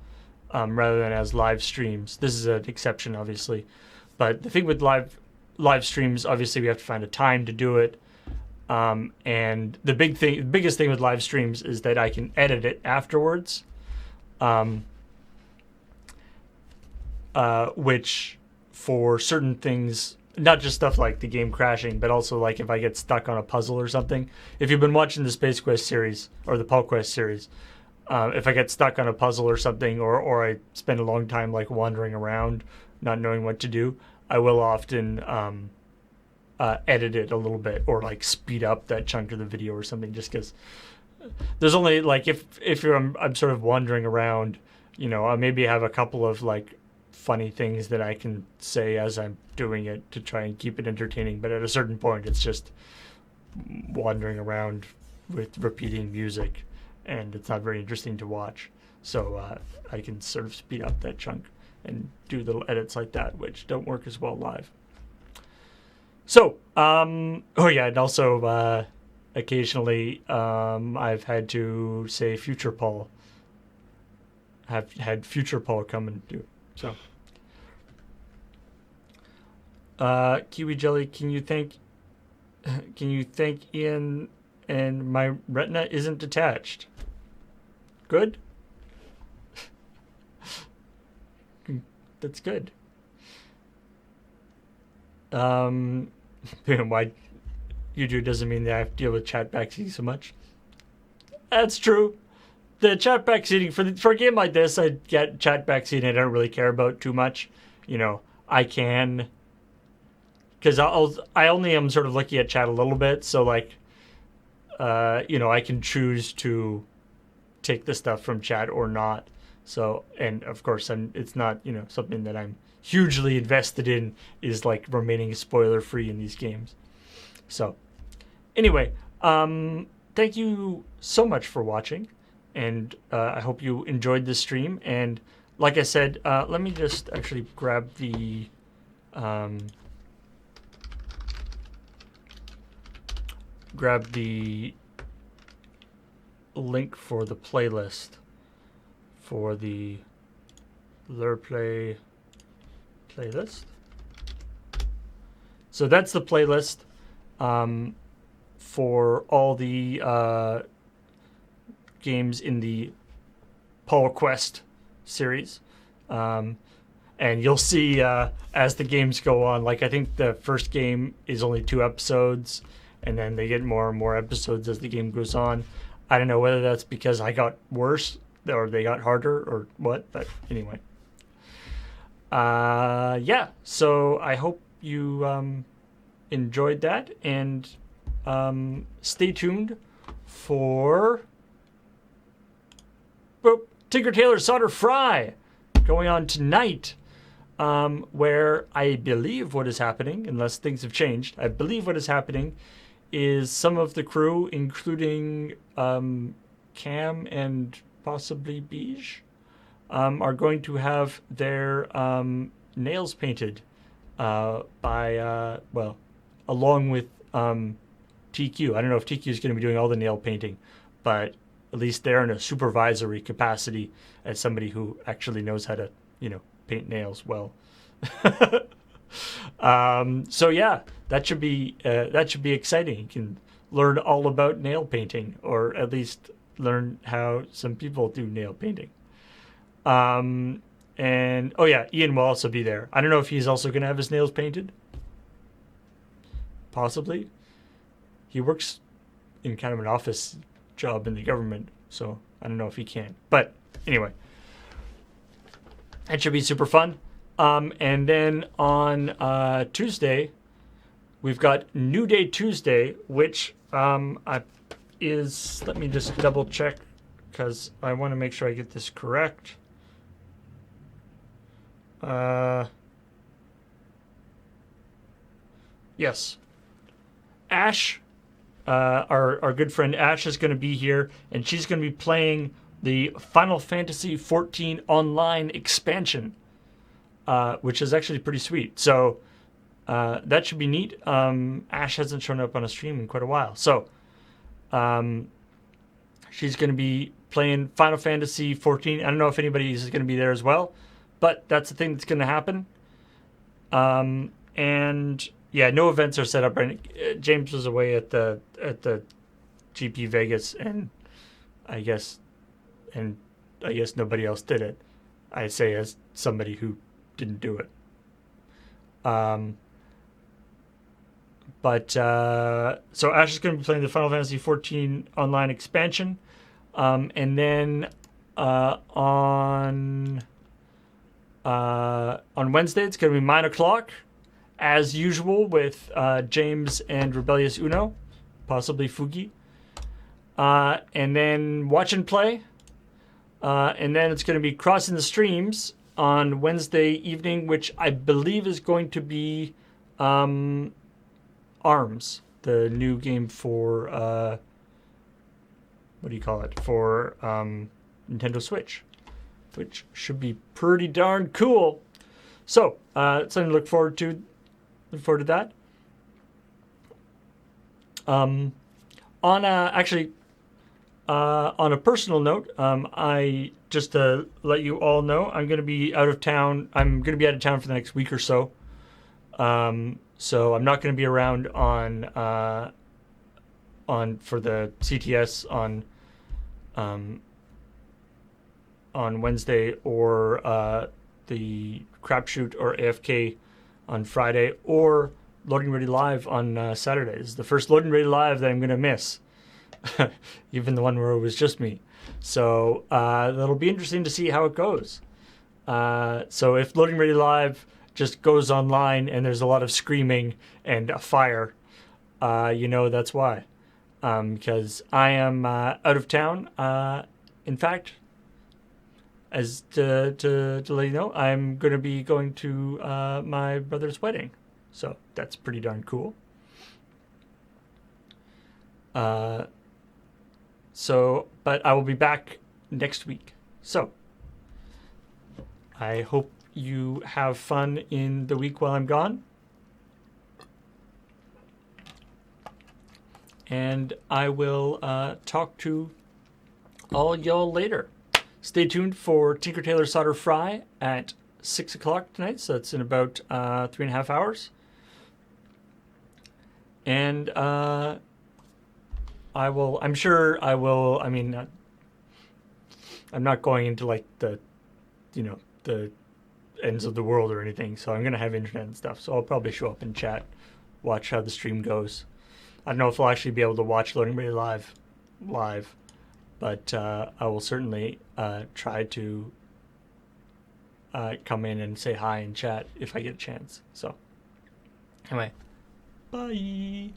rather than as live streams. This is an exception, obviously, but the thing with live streams, obviously, we have to find a time to do it. And the biggest thing with live streams is that I can edit it afterwards. Which for certain things, not just stuff like the game crashing, but also like if I get stuck on a puzzle or something. If you've been watching the Space Quest series or the Paul Quest series, if I get stuck on a puzzle or something, or I spend a long time like wandering around, not knowing what to do, I will often edit it a little bit or like speed up that chunk of the video or something, just because there's only like if I'm sort of wandering around, I maybe have a couple of like funny things that I can say as I'm doing it to try and keep it entertaining, but at a certain point it's just wandering around with repeating music and it's not very interesting to watch. So I can sort of speed up that chunk and do little edits like that, which don't work as well live. So and also occasionally I've had to say Future Paul. Have had Future Paul come and do so. Kiwi Jelly, can you thank Can you thank Ian? And my retina isn't detached. Good? That's good. Why YouTube doesn't mean that I have to deal with chat backseating so much. That's true. The chat backseating for a game like this, I get chat backseating I don't really care about too much. You know, I can, because I only am sort of looking at chat a little bit, so like, you know, I can choose to take the stuff from chat or not. So, and of course, it's not, you know, something that I'm hugely invested in, is like remaining spoiler free in these games. So, anyway, thank you so much for watching, and I hope you enjoyed this stream. And like I said, let me just actually grab the link for the playlist for the Lurplay playlist. So that's the playlist for all the games in the Paul Quest series. And you'll see as the games go on, like I think the first game is only 2 episodes, and then they get more and more episodes as the game goes on. I don't know whether that's because I got worse or they got harder or what, but anyway. Yeah, so I hope you enjoyed that, and stay tuned for Tinker Tailor Solder Fry going on tonight, where I believe what is happening, unless things have changed, I believe what is happening is some of the crew, including Cam and possibly Beige, are going to have their nails painted by, well, along with TQ. I don't know if TQ is going to be doing all the nail painting, but at least they're in a supervisory capacity as somebody who actually knows how to, you know, paint nails well. So yeah, that should be exciting. You can learn all about nail painting, or at least learn how some people do nail painting. And oh yeah, Ian will also be there. I don't know if he's also going to have his nails painted. Possibly. He works in kind of an office job in the government, so I don't know if he can. But anyway, that should be super fun. And then on Tuesday, we've got New Day Tuesday, which is, let me just double check because I want to make sure I get this correct. Yes. Ash, our good friend Ash, is going to be here, and she's going to be playing the Final Fantasy XIV Online expansion, which is actually pretty sweet. So that should be neat. Ash hasn't shown up on a stream in quite a while. So she's going to be playing Final Fantasy XIV. I don't know if anybody is going to be there as well, but that's the thing that's going to happen. And yeah, no events are set up. James was away at the GP Vegas, and I guess nobody else did it. I say as somebody who didn't do it. But so Ash is going to be playing the Final Fantasy XIV Online expansion, and then on Wednesday it's going to be 9 o'clock, as usual, with James and Rebellious Uno, possibly Fugi, and then Watch and Play, and then it's going to be Crossing the Streams on Wednesday evening, which I believe is going to be ARMS, the new game for what do you call it, for Nintendo Switch, which should be pretty darn cool. So something to look forward to. Look forward to that. On a personal note, I just to let you all know, I'm going to be out of town. I'm going to be out of town for the next week or so. So I'm not going to be around on for the CTS on Wednesday, or the Crapshoot or AFK on Friday, or Loading Ready Live on Saturday. This is the first Loading Ready Live that I'm going to miss, even the one where it was just me. So that'll be interesting to see how it goes. So if Loading Ready Live just goes online and there's a lot of screaming and a fire, that's why. Because I am out of town. In fact, as to let you know, I'm going to be going to my brother's wedding. So that's pretty darn cool. But I will be back next week. So I hope you have fun in the week while I'm gone. And I will talk to all y'all later. Stay tuned for Tinker Tailor Solder Fry at 6 o'clock tonight. So that's in about 3.5 hours. And I'm not going into like the ends of the world or anything. So I'm going to have internet and stuff. So I'll probably show up and chat, watch how the stream goes. I don't know if I'll actually be able to watch Loading Ready live, but I will certainly try to come in and say hi and chat if I get a chance. So, anyway, bye.